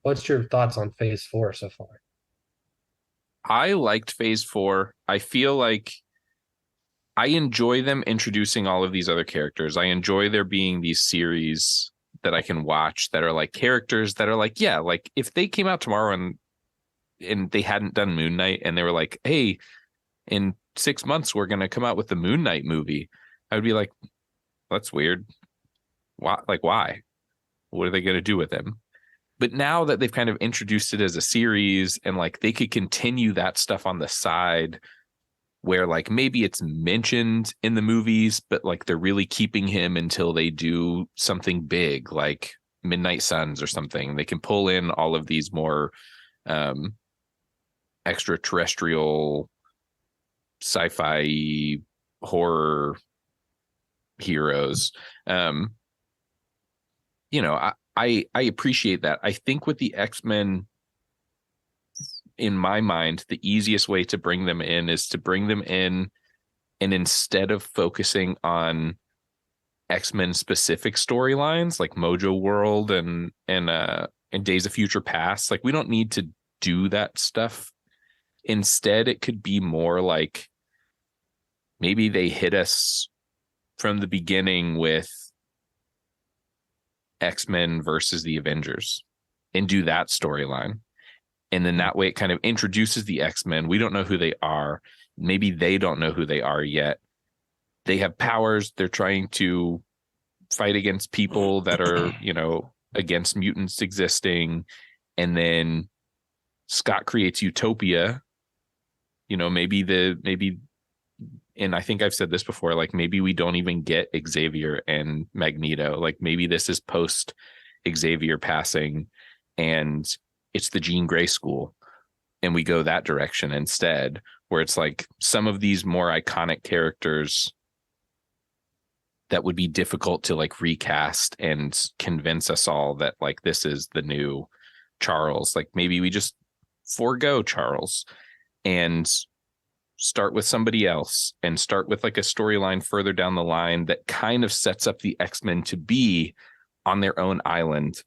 what's your thoughts on Phase 4 so far? I liked Phase 4. I feel like I enjoy them introducing all of these other characters. I enjoy there being these series that I can watch that are like characters that are like, yeah, like if they came out tomorrow and they hadn't done Moon Knight and they were like, hey, in 6 months we're going to come out with the Moon Knight movie, I would be like, that's weird. Why? Like, why? What are they going to do with him? But now that they've kind of introduced it as a series and like they could continue that stuff on the side where like maybe it's mentioned in the movies, but like they're really keeping him until they do something big like Midnight Suns or something. They can pull in all of these more extraterrestrial sci-fi horror heroes. I appreciate that. I think with the X-Men, in my mind, the easiest way to bring them in is to bring them in, and instead of focusing on X-Men specific storylines like Mojo World and Days of Future Past, like we don't need to do that stuff. Instead, it could be more like maybe they hit us from the beginning with X-Men versus the Avengers and do that storyline. And then that way it kind of introduces the X-Men. We don't know who they are. Maybe they don't know who they are yet. They have powers. They're trying to fight against people that are, against mutants existing. And then Scott creates Utopia. Maybe, and I think I've said this before, like maybe we don't even get Xavier and Magneto. Like maybe this is post Xavier passing and it's the Jean Grey school and we go that direction instead, where it's like some of these more iconic characters that would be difficult to like recast and convince us all that like this is the new Charles. Like maybe we just forego Charles and start with somebody else and start with like a storyline further down the line that kind of sets up the X-Men to be on their own island.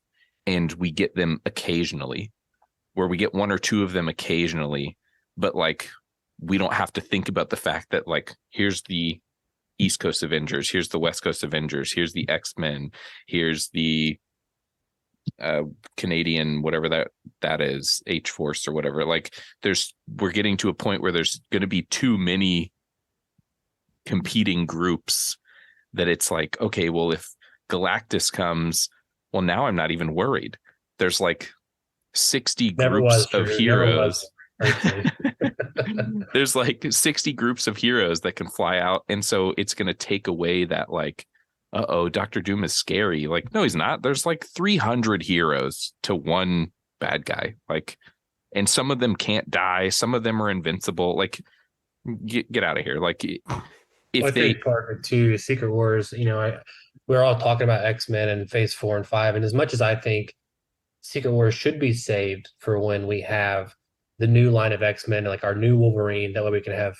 And we get them occasionally, where we get one or two of them occasionally, but like, we don't have to think about the fact that like, here's the East Coast Avengers, here's the West Coast Avengers, here's the X-Men, here's the Canadian, whatever that is, H-Force or whatever. Like we're getting to a point where there's going to be too many competing groups that it's like, okay, well, if Galactus comes, well, now I'm not even worried. There's like 60 groups of heroes. There's like 60 groups of heroes that can fly out. And so it's going to take away that like uh-oh, Dr. Doom is scary. Like, no, he's not. There's like 300 heroes to one bad guy. Like, and some of them can't die. Some of them are invincible. Like, get out of here. Like, if I they think part of it too, Secret Wars, we're all talking about X-Men and Phase 4 and 5. And as much as I think Secret Wars should be saved for when we have the new line of X-Men, like our new Wolverine, that way we can have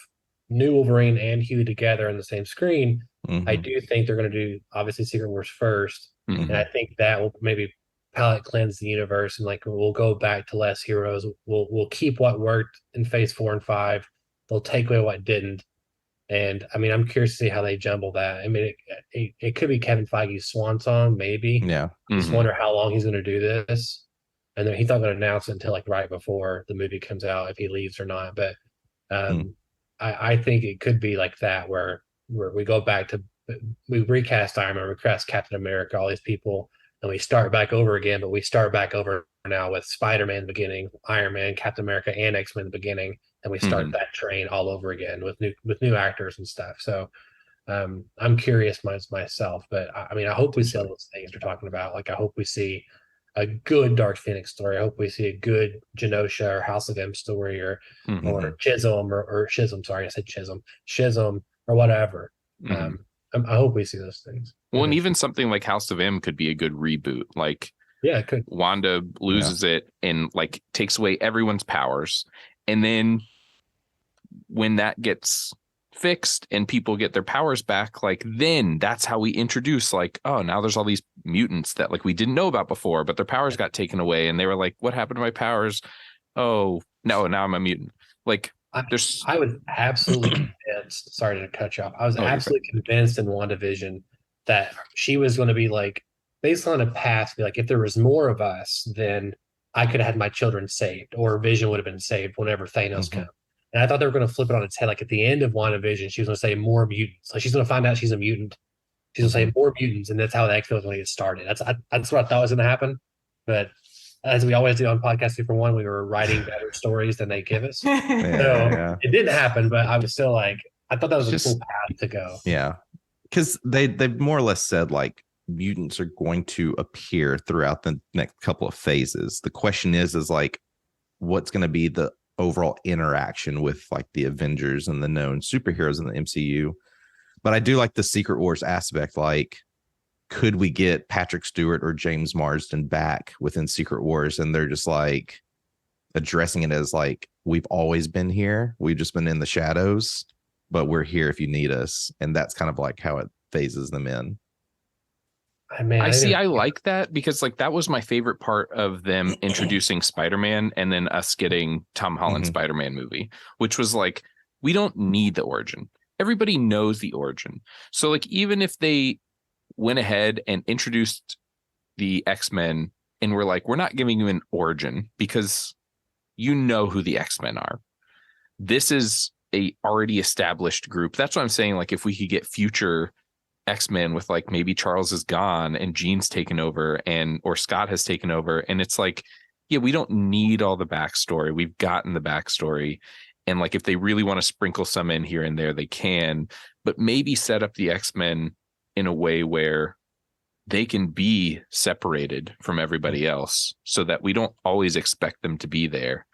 new Wolverine and Hugh together on the same screen. I do think they're going to do obviously Secret Wars first. And I think that will maybe palette cleanse the universe, and like we'll go back to less heroes. We'll keep what worked in Phase 4 and 5. They'll take away what didn't. And I mean, I'm curious to see how they jumble that. I mean, it could be Kevin Feige's swan song, maybe. Yeah. Just wonder how long he's going to do this. And then he's not going to announce it until like right before the movie comes out, if he leaves or not. But I think it could be like that, where we go back to, we recast Iron Man, recast Captain America, all these people, and we start back over again. But we start back over now with Spider-Man beginning, Iron Man, Captain America, and X-Men the beginning, and we start that train all over again with new actors and stuff. So I'm curious myself, but I mean, I hope we see all those things we're talking about. Like, I hope we see a good Dark Phoenix story. I hope we see a good Genosha or House of M story, or Chisholm or Schism. Sorry, I said Schism or whatever. I hope we see those things. Well, and even something like House of M could be a good reboot. Like, yeah, it could. Wanda loses it and like takes away everyone's powers, and then when that gets fixed and people get their powers back, like then that's how we introduce like, oh, now there's all these mutants that like we didn't know about before, but their powers got taken away, and they were like, what happened to my powers? Oh no, now I'm a mutant. Like, I was absolutely convinced. Sorry to cut you off. I was absolutely convinced in WandaVision that she was going to be like, based on a past, be like, if there was more of us, then I could have had my children saved, or Vision would have been saved whenever Thanos came. And I thought they were going to flip it on its head. Like at the end of WandaVision, she was going to say more mutants. Like she's going to find out she's a mutant. She's going to say more mutants, and that's how the X-Men was going to get started. That's what I thought was going to happen. But as we always do on Podcast 2 for 1, we were writing better stories than they give us. It didn't happen, but I was still like, I thought that was a cool path to go. Yeah, because they've more or less said like mutants are going to appear throughout the next couple of phases. The question is like, what's going to be the overall interaction with like the Avengers and the known superheroes in the MCU? But I do like the Secret Wars aspect. Like, could we get Patrick Stewart or James Marsden back within Secret Wars, and they're just like addressing it as like, we've always been here, we've just been in the shadows, but we're here if you need us. And that's kind of like how it phases them in. I like that, because like that was my favorite part of them introducing Spider-Man and then us getting Tom Holland Spider-Man movie, which was like, we don't need the origin. Everybody knows the origin. So like, even if they went ahead and introduced the X-Men and we're like, we're not giving you an origin because you know who the X-Men are. This is a already established group. That's what I'm saying. Like, if we could get future X-Men with like, maybe Charles is gone and Jean's taken over, or Scott has taken over, and it's like, yeah, we don't need all the backstory. We've gotten the backstory. And like, if they really want to sprinkle some in here and there, they can, but maybe set up the X-Men in a way where they can be separated from everybody else, so that we don't always expect them to be there.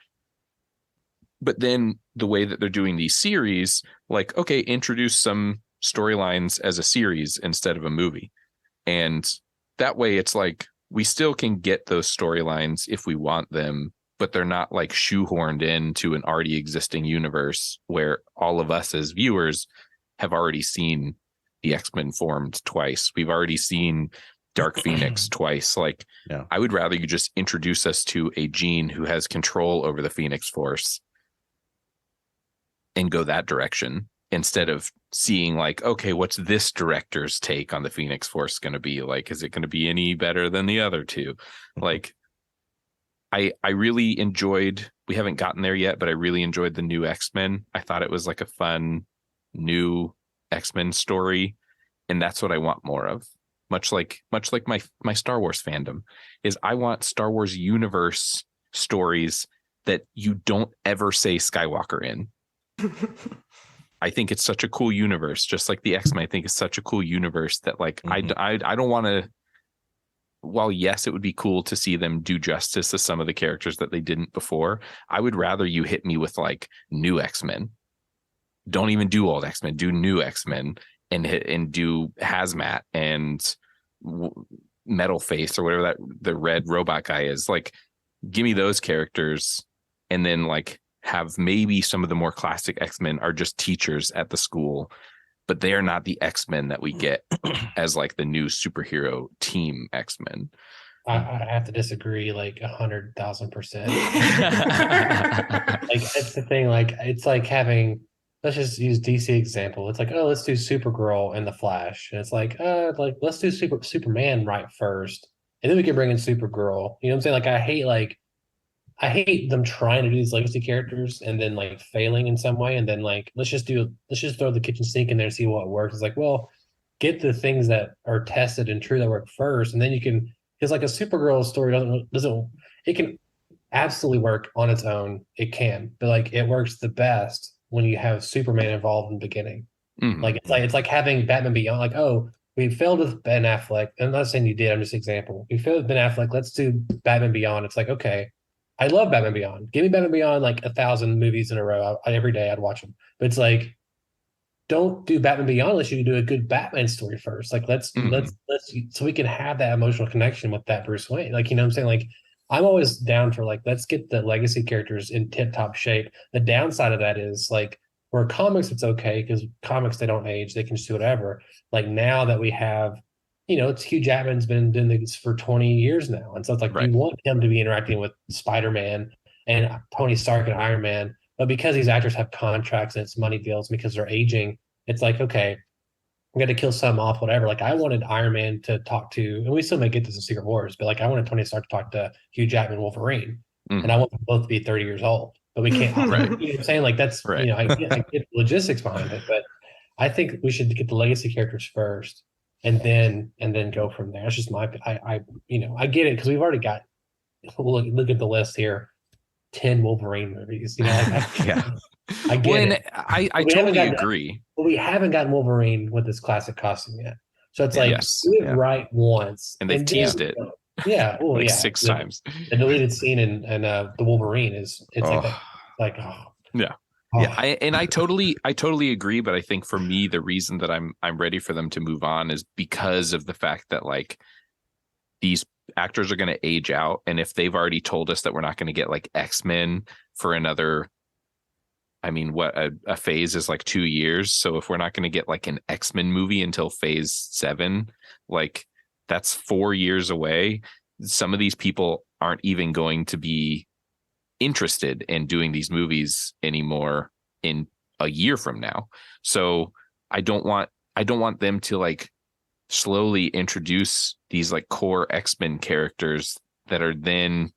But then the way that they're doing these series, like, okay, introduce some storylines as a series instead of a movie. And that way it's like, we still can get those storylines if we want them, but they're not like shoehorned into an already existing universe where all of us as viewers have already seen the X-Men formed twice. We've already seen Dark Phoenix twice. Like, I would rather you just introduce us to a Jean who has control over the Phoenix Force and go that direction, instead of seeing like, okay, what's this director's take on the Phoenix Force going to be? Like, is it going to be any better than the other two? Like, I really enjoyed, we haven't gotten there yet, but I really enjoyed the new X-Men. I thought it was like a fun new X-Men story, and that's what I want more of. Much like my Star Wars fandom is, I want Star Wars universe stories that you don't ever say Skywalker in. I think it's such a cool universe, just like the X-Men. I think it's such a cool universe that like I don't want to. While yes, it would be cool to see them do justice to some of the characters that they didn't before, I would rather you hit me with like new X-Men. Don't even do old X-Men. Do new X-Men and do Hazmat and Metal Face or whatever that the red robot guy is. Like, give me those characters, and then like have maybe some of the more classic X-Men are just teachers at the school, but they are not the X-Men that we get as like the new superhero team X-Men. I have to disagree like 100,000%. Like it's the thing, like it's like having, let's just use DC example. It's like, oh, let's do Supergirl and the Flash. And it's like let's do Superman right first. And then we can bring in Supergirl. You know what I'm saying? Like I hate them trying to do these legacy characters and then like failing in some way. And then like, let's just throw the kitchen sink in there and see what works. It's like, well, get the things that are tested and true that work first. And then you can, because like a Supergirl story it can absolutely work on its own. It can, but like it works the best when you have Superman involved in the beginning. Mm-hmm. Like it's like having Batman Beyond, like, oh, we failed with Ben Affleck. I'm not saying you did, I'm just an example. We failed with Ben Affleck, let's do Batman Beyond. It's like, okay, I love Batman Beyond. Give me Batman Beyond like 1,000 movies in a row. Every day I'd watch them. But it's like, don't do Batman Beyond unless you do a good Batman story first. Like let's so we can have that emotional connection with that Bruce Wayne. Like, you know what I'm saying? Like I'm always down for like, let's get the legacy characters in tip top shape. The downside of that is like, where comics it's okay because comics they don't age, they can just do whatever. Like now that we have, you know, it's Hugh Jackman's been doing this for 20 years now. And so it's like, you want him to be interacting with Spider-Man and Tony Stark and Iron Man. But because these actors have contracts and it's money deals because they're aging, it's like, okay, I'm going to kill some off, whatever. Like I wanted Iron Man to talk to, and we still may get this in Secret Wars, but like I wanted Tony Stark to talk to Hugh Jackman Wolverine. And I want them both to be 30 years old. But we can't, you know what I'm saying? Like that's, you know, I get logistics behind it, but I think we should get the legacy characters first. And then go from there. It's just I get it because we've already got look at the list here, 10 Wolverine movies. You know, I get it. I totally agree. But we haven't gotten Wolverine with this classic costume yet. So it's like do it right once, and they've teased it. Yeah, well, like 6 times. The deleted scene in the Wolverine is yeah. Yeah, I totally agree, but I think for me the reason that I'm ready for them to move on is because of the fact that like these actors are going to age out, and if they've already told us that we're not going to get like X-Men for another, I mean, what a phase is like 2 years, so if we're not going to get like an X-Men movie until phase 7, like that's 4 years away. Some of these people aren't even going to be interested in doing these movies anymore in a year from now. So I don't want them to like slowly introduce these like core X-Men characters that are then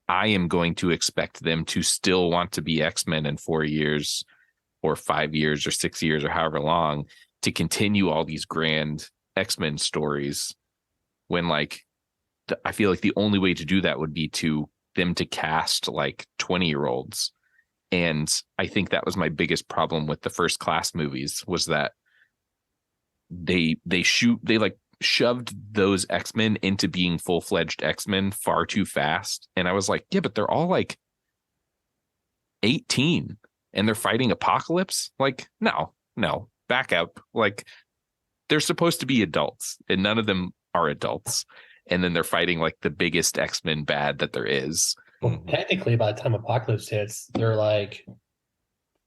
I am going to expect them to still want to be X-Men in 4 years or 5 years or 6 years or however long to continue all these grand X-Men stories when like I feel like the only way to do that would be to them to cast like 20-year-olds. And I think that was my biggest problem with the First Class movies was that they like shoved those X-Men into being full-fledged X-Men far too fast. And I was like, yeah, but they're all like 18 and they're fighting Apocalypse. Like, no, back up. Like they're supposed to be adults and none of them are adults. And then they're fighting like the biggest X-Men bad that there is. Well, technically, by the time Apocalypse hits, they're like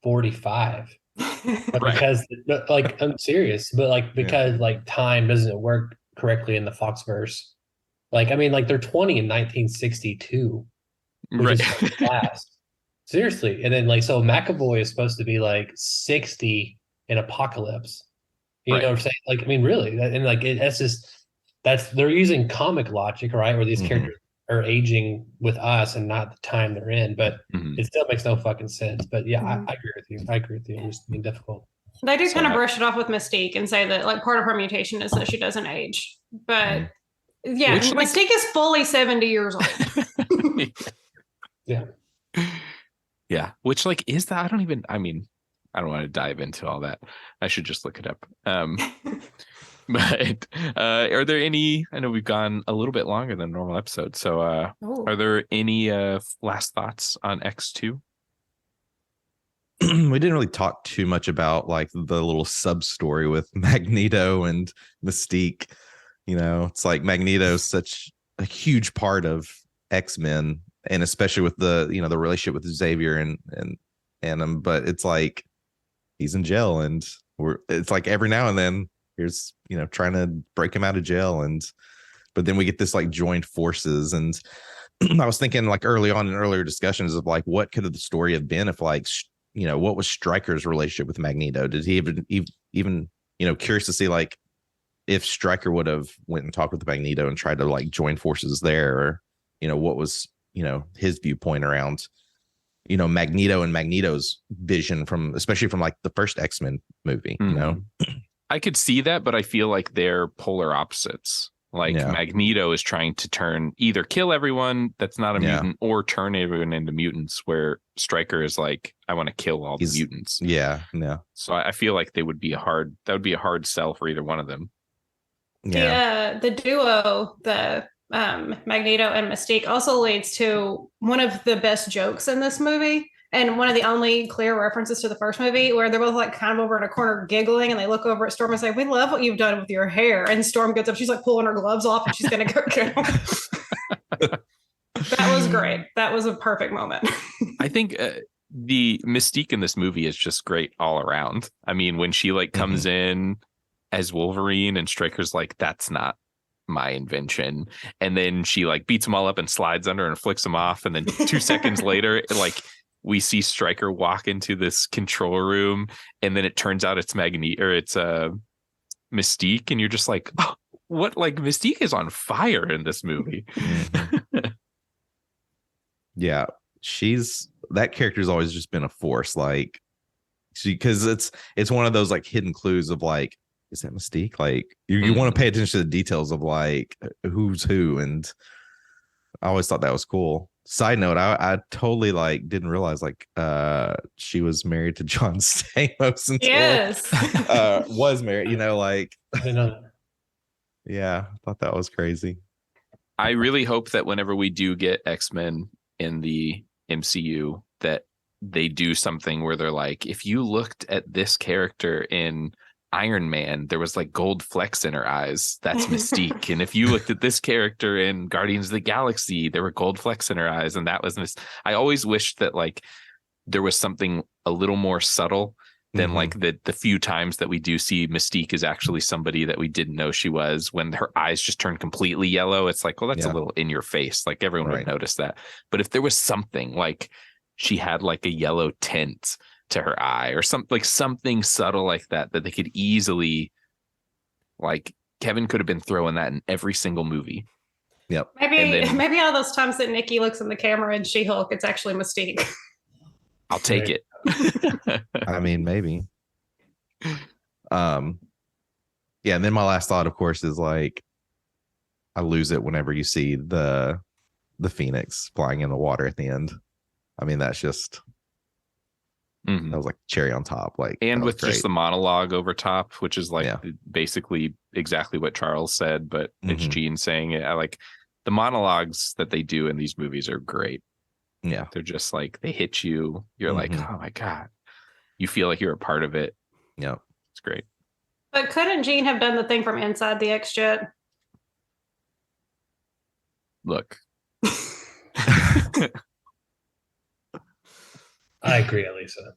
45. But because, like, I'm serious, but like because like time doesn't work correctly in the Foxverse. Like, I mean, like they're 20 in 1962, which is fast. Seriously, and then like so McAvoy is supposed to be like 60 in Apocalypse. You know what I'm saying? Like, I mean, really, and like that's they're using comic logic, right? Where these characters are aging with us and not the time they're in, but it still makes no fucking sense. But yeah, I agree with you. It's just being difficult. They do kind of brush it off with Mystique and say that like part of her mutation is that she doesn't age. But yeah, Mystique is fully 70 years old. Yeah. Yeah. Which like is that? I mean, I don't want to dive into all that. I should just look it up. But are there any? I know we've gone a little bit longer than a normal episode. So are there any last thoughts on X2? We didn't really talk too much about like the little sub story with Magneto and Mystique. You know, it's like Magneto's such a huge part of X-Men, and especially with the the relationship with Xavier and but it's like he's in jail, and it's like every now and then here's trying to break him out of jail, but then we get this like joined forces. And I was thinking like early on in earlier discussions of like what could the story have been if like what was Stryker's relationship with Magneto? Did he even curious to see like if Stryker would have went and talked with Magneto and tried to like join forces there, or what was his viewpoint around Magneto and Magneto's vision especially from like the first X-Men movie. I could see that, but I feel like they're polar opposites. Like Magneto is trying to either kill everyone that's not a mutant or turn everyone into mutants, where Stryker is like, I want to kill all the mutants. Yeah. So I feel like that would be a hard sell for either one of them. Yeah. The duo, the Magneto and Mystique, also leads to one of the best jokes in this movie. And one of the only clear references to the first movie, where they're both like kind of over in a corner giggling, and they look over at Storm and say, "We love what you've done with your hair." And Storm gets up, she's like pulling her gloves off, and she's gonna go get them. That was great. That was a perfect moment. I think the Mystique in this movie is just great all around. I mean, when she like comes in as Wolverine, and Stryker's like, "That's not my invention," and then she like beats them all up and slides under and flicks them off, and then 2 seconds later, like, we see Stryker walk into this control room, and then it turns out it's Mystique, and you're just like, oh, what? Like, Mystique is on fire in this movie. Yeah, that character's always just been a force, like, because it's one of those like hidden clues of like, is that Mystique? Like, you want to pay attention to the details of like who's who, and I always thought that was cool. Side note, I totally like didn't realize like she was married to John Stamos until was married, like I know that. Yeah, I thought that was crazy. I really hope that whenever we do get X-Men in the MCU, that they do something where they're like, if you looked at this character in Iron Man, there was like gold flecks in her eyes. That's Mystique. And if you looked at this character in Guardians of the Galaxy, there were gold flecks in her eyes, and that was I always wished that like there was something a little more subtle than like the few times that we do see Mystique is actually somebody that we didn't know she was. When her eyes just turn completely yellow, it's like, well, that's a little in your face. Like everyone would notice that. But if there was something like she had like a yellow tint to her eye, or something subtle like that they could easily, like, Kevin could have been throwing that in every single movie. Yep. Maybe all those times that Nikki looks in the camera in She-Hulk, it's actually Mystique. I'll take it. I mean, maybe. And then my last thought, of course, is like, I lose it whenever you see the Phoenix flying in the water at the end. I mean, that's just that was like cherry on top. Like, and with just the monologue over top, which is like basically exactly what Charles said, but it's Gene saying it. I like the monologues that they do in these movies are great. Yeah, they're just like, they hit you. You're like, oh my God, you feel like you're a part of it. Yeah, it's great. But couldn't Gene have done the thing from inside the X-Jet? Look. I agree, Elisa.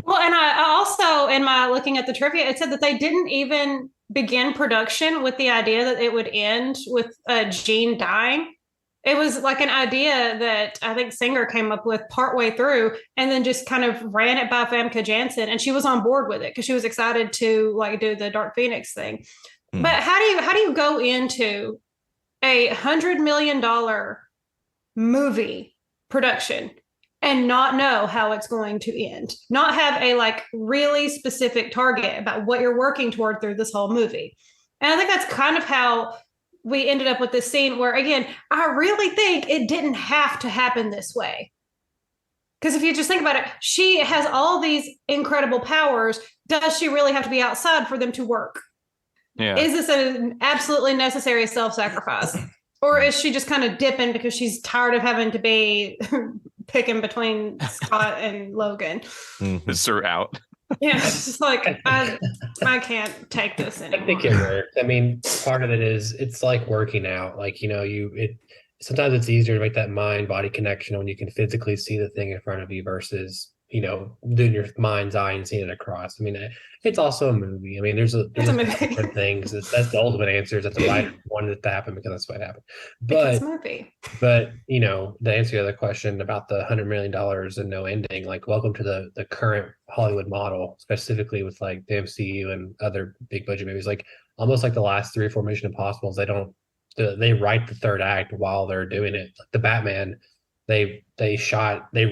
Well, and I also, in my looking at the trivia, it said that they didn't even begin production with the idea that it would end with Jean dying. It was like an idea that I think Singer came up with partway through, and then just kind of ran it by Famke Janssen, and she was on board with it because she was excited to like do the Dark Phoenix thing. But how do you go into $100 million movie production and not know how it's going to end, not have a like really specific target about what you're working toward through this whole movie? And I think that's kind of how we ended up with this scene where, again, I really think it didn't have to happen this way. Because if you just think about it, she has all these incredible powers. Does she really have to be outside for them to work? Yeah. Is this an absolutely necessary self-sacrifice? Or is she just kind of dipping because she's tired of having to be picking between Scott and Logan? Is her out? Yeah, it's just like, I can't take this anymore. I think it works. I mean, part of it is it's like working out. Like, sometimes it's easier to make that mind-body connection when you can physically see the thing in front of you versus, doing your mind's eye and seeing it across. I mean, it's also a movie. I mean, there's a different things. That's the ultimate answer is that the writer wanted it to happen because that's what happened. But movie. But to answer the other question about the $100 million and no ending, like welcome to the current Hollywood model, specifically with like the MCU and other big budget movies. Like almost like the last 3 or 4 Mission Impossibles, they write the third act while they're doing it. Like the Batman, they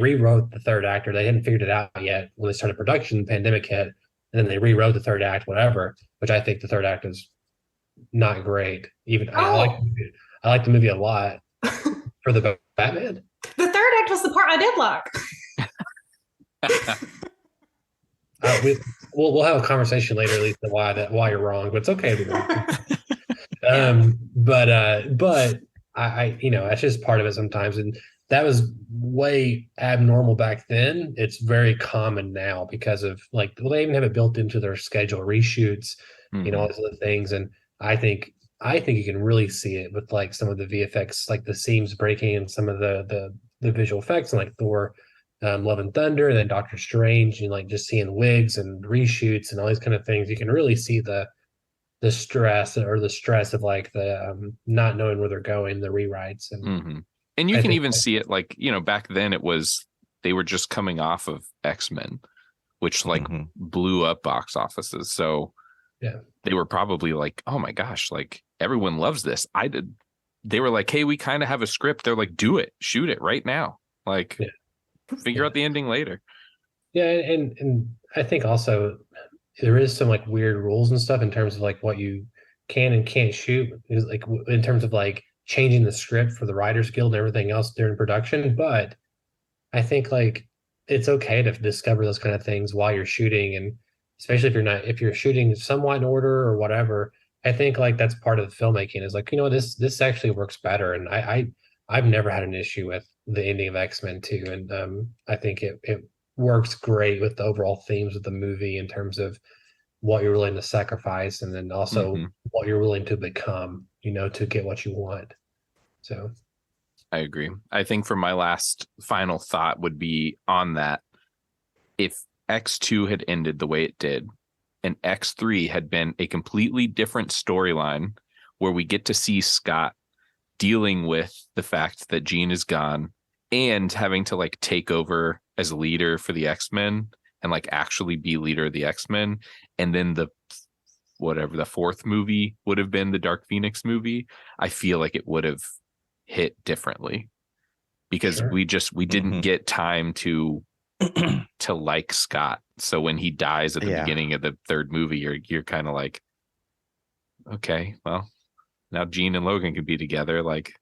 rewrote the third act, or they hadn't figured it out yet when they started production. The pandemic hit, and then they rewrote the third act, whatever. Which I think the third act is not great. Even I like the movie a lot for the Batman. The third act was the part I did like. We'll have a conversation later, Lisa, why you're wrong, but it's okay to be wrong. But I that's just part of it sometimes, and that was way abnormal back then. It's very common now because of they even have it built into their schedule, reshoots, all these other things. And I think you can really see it with like some of the VFX, like the seams breaking and some of the visual effects, and like Thor, Love and Thunder, and then Doctor Strange, and like just seeing wigs and reshoots and all these kind of things. You can really see the stress of like the not knowing where they're going, the rewrites, and you can even see it like back then they were just coming off of X-Men, which blew up box offices. So yeah, they were probably like, oh my gosh, like everyone loves this. They were like, hey, we kind of have a script. They're like, do it, shoot it right now, like figure out the ending later. Yeah, and I think also there is some like weird rules and stuff in terms of like what you can and can't shoot, is like in terms of like changing the script for the Writers Guild and everything else during production. But I think like it's okay to discover those kind of things while you're shooting, and especially if you're shooting somewhat in order or whatever. I think like that's part of the filmmaking is like, this actually works better. And I've never had an issue with the ending of X-Men 2, and I think it works great with the overall themes of the movie in terms of what you're willing to sacrifice, and then also what you're willing to become, to get what you want. So I agree. I think for my last final thought would be on that. If X2 had ended the way it did, and X3 had been a completely different storyline where we get to see Scott dealing with the fact that Jean is gone and having to like take over as leader for the X-Men and like actually be leader of the X-Men, and then the fourth movie would have been the Dark Phoenix movie, I feel like it would have hit differently, because we didn't get time to like Scott. So when he dies at the beginning of the third movie, you're kind of like, okay, well, now Jean and Logan can be together. Like,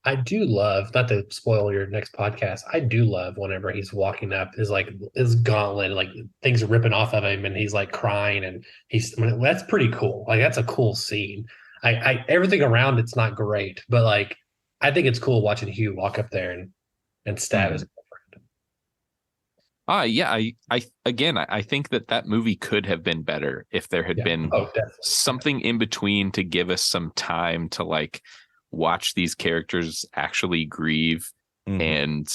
I do love, not to spoil your next podcast, I do love whenever he's walking up his gauntlet, like things are ripping off of him and he's like crying, and that's pretty cool. Like that's a cool scene. I everything around it's not great, but like I think it's cool watching Hugh walk up there and stab his girlfriend. I think that movie could have been better if there had been something in between to give us some time to like watch these characters actually grieve and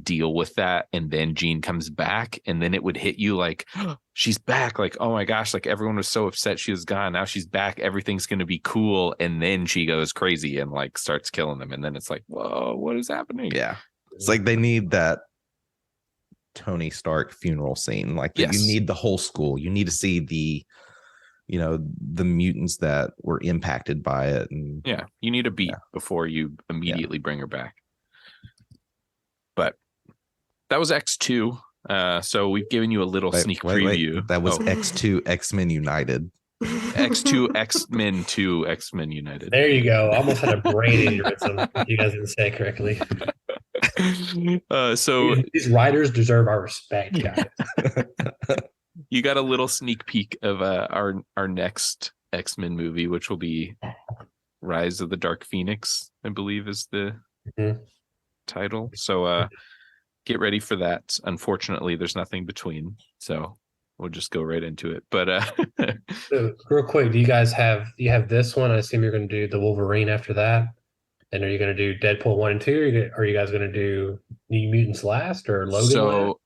deal with that, and then Jean comes back, and then it would hit you like, oh, she's back, like, oh my gosh, like everyone was so upset she was gone, now she's back, everything's gonna be cool, and then she goes crazy and like starts killing them, and then it's like, whoa, what is happening? It's like they need that Tony Stark funeral scene. Like you need the whole school, you need to see the mutants that were impacted by it, and you need a beat before you immediately bring her back. But that was X2. So we've given you a little sneak preview. That was X2 X-Men United. X2 X-Men 2 X-Men United. There you go. I almost had a brain aneurysm if you guys didn't say it correctly. So these writers deserve our respect, guys. you got a little sneak peek of our next X-Men movie, which will be Rise of the Dark Phoenix, I believe is the title. So get ready for that. Unfortunately, there's nothing between, so we'll just go right into it. But So, real quick, do you have this one? I assume you're going to do the Wolverine after that. And are you going to do Deadpool 1 and 2? Or are you guys going to do New Mutants last or Logan so last?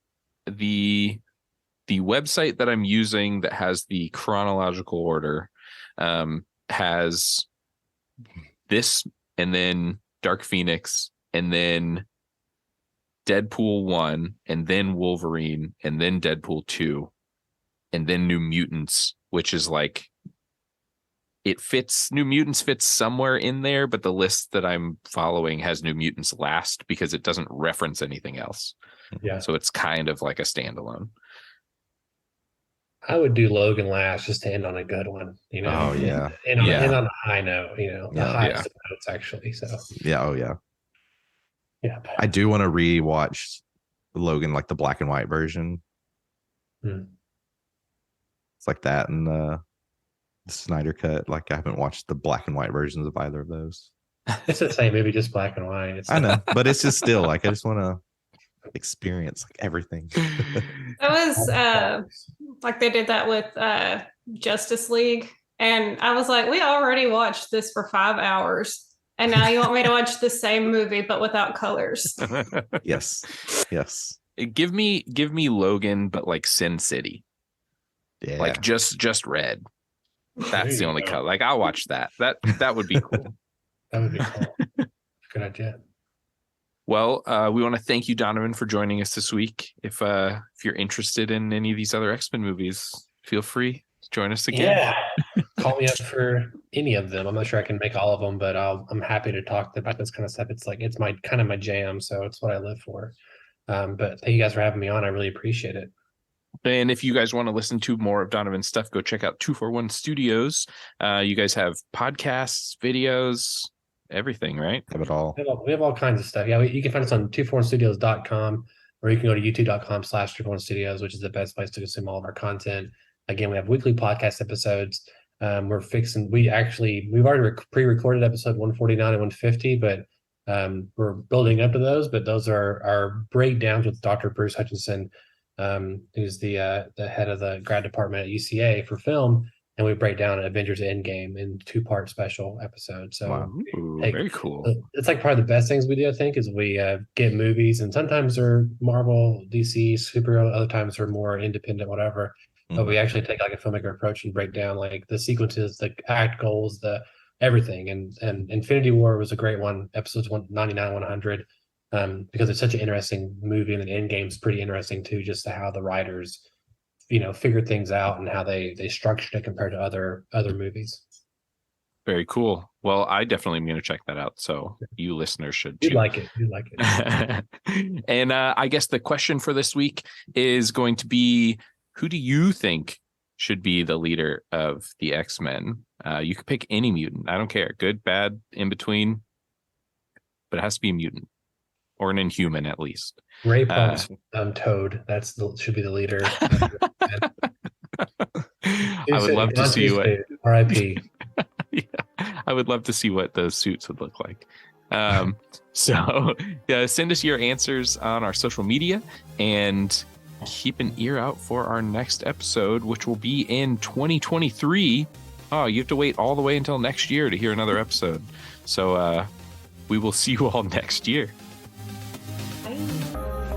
the website that I'm using that has the chronological order has this, and then Dark Phoenix, and then Deadpool 1, and then Wolverine, and then Deadpool 2, and then New Mutants, which is like, New Mutants fits somewhere in there, but the list that I'm following has New Mutants last because it doesn't reference anything else. Yeah. So it's kind of like a standalone. I would do Logan last just to end on a good one, Oh, yeah. And on a high note, the highest of notes, actually. So yeah, oh yeah. Yeah. I do want to rewatch Logan, like the black and white version. It's like that, and the Snyder cut. Like, I haven't watched the black and white versions of either of those. It's the same movie, just black and white. I know, but it's just still like, I just want to experience like everything. That was like they did that with Justice League, and I was like, we already watched this for 5 hours, and now you want me to watch the same movie but without colors. Yes. Give me Logan, but like Sin City. Yeah. Like just red. That's the only color. Like, I'll watch that. That would be cool. That would be cool. Good idea. Well, we want to thank you, Donavon, for joining us this week. If you're interested in any of these other X-Men movies, feel free to join us again. Yeah. Call me up for any of them. I'm not sure I can make all of them, but I'm happy to talk about this kind of stuff. It's my kind of my jam, so it's what I live for. But thank you guys for having me on. I really appreciate it. And if you guys want to listen to more of Donavon's stuff, go check out 241 Studios. You guys have podcasts, videos, everything, right? Have it all. We have all kinds of stuff. Yeah, you can find us on 241studios.com, or you can go to youtube.com/241studios, which is the best place to consume all of our content. Again, we have weekly podcast episodes. We've already pre-recorded episode 149 and 150, but we're building up to those. But those are our breakdowns with Dr. Bruce Hutchinson, who's the head of the grad department at UCA for film, and we break down Avengers Endgame in 2-part special episodes. So wow. Ooh, very cool. It's like probably the best things we do, I think, is we get movies, and sometimes they're Marvel, DC, superhero, other times they're more independent, whatever. But we actually take like a filmmaker approach and break down like the sequences, the act goals, the everything. And Infinity War was a great one, episodes 199, 100. Because it's such an interesting movie, and the Endgame is pretty interesting too, just to how the writers, figured things out and how they structured it compared to other movies. Very cool. Well, I definitely am going to check that out. So you listeners should too. You'd like it. And I guess the question for this week is going to be, who do you think should be the leader of the X-Men? You could pick any mutant. I don't care. Good, bad, in between. But it has to be a mutant. Or an Inhuman, at least. Ray Park's Toad. Should be the leader. I would love to see what. R.I.P. Yeah, I would love to see what those suits would look like. So send us your answers on our social media, and keep an ear out for our next episode, which will be in 2023. Oh, you have to wait all the way until next year to hear another episode. So we will see you all next year. Bye.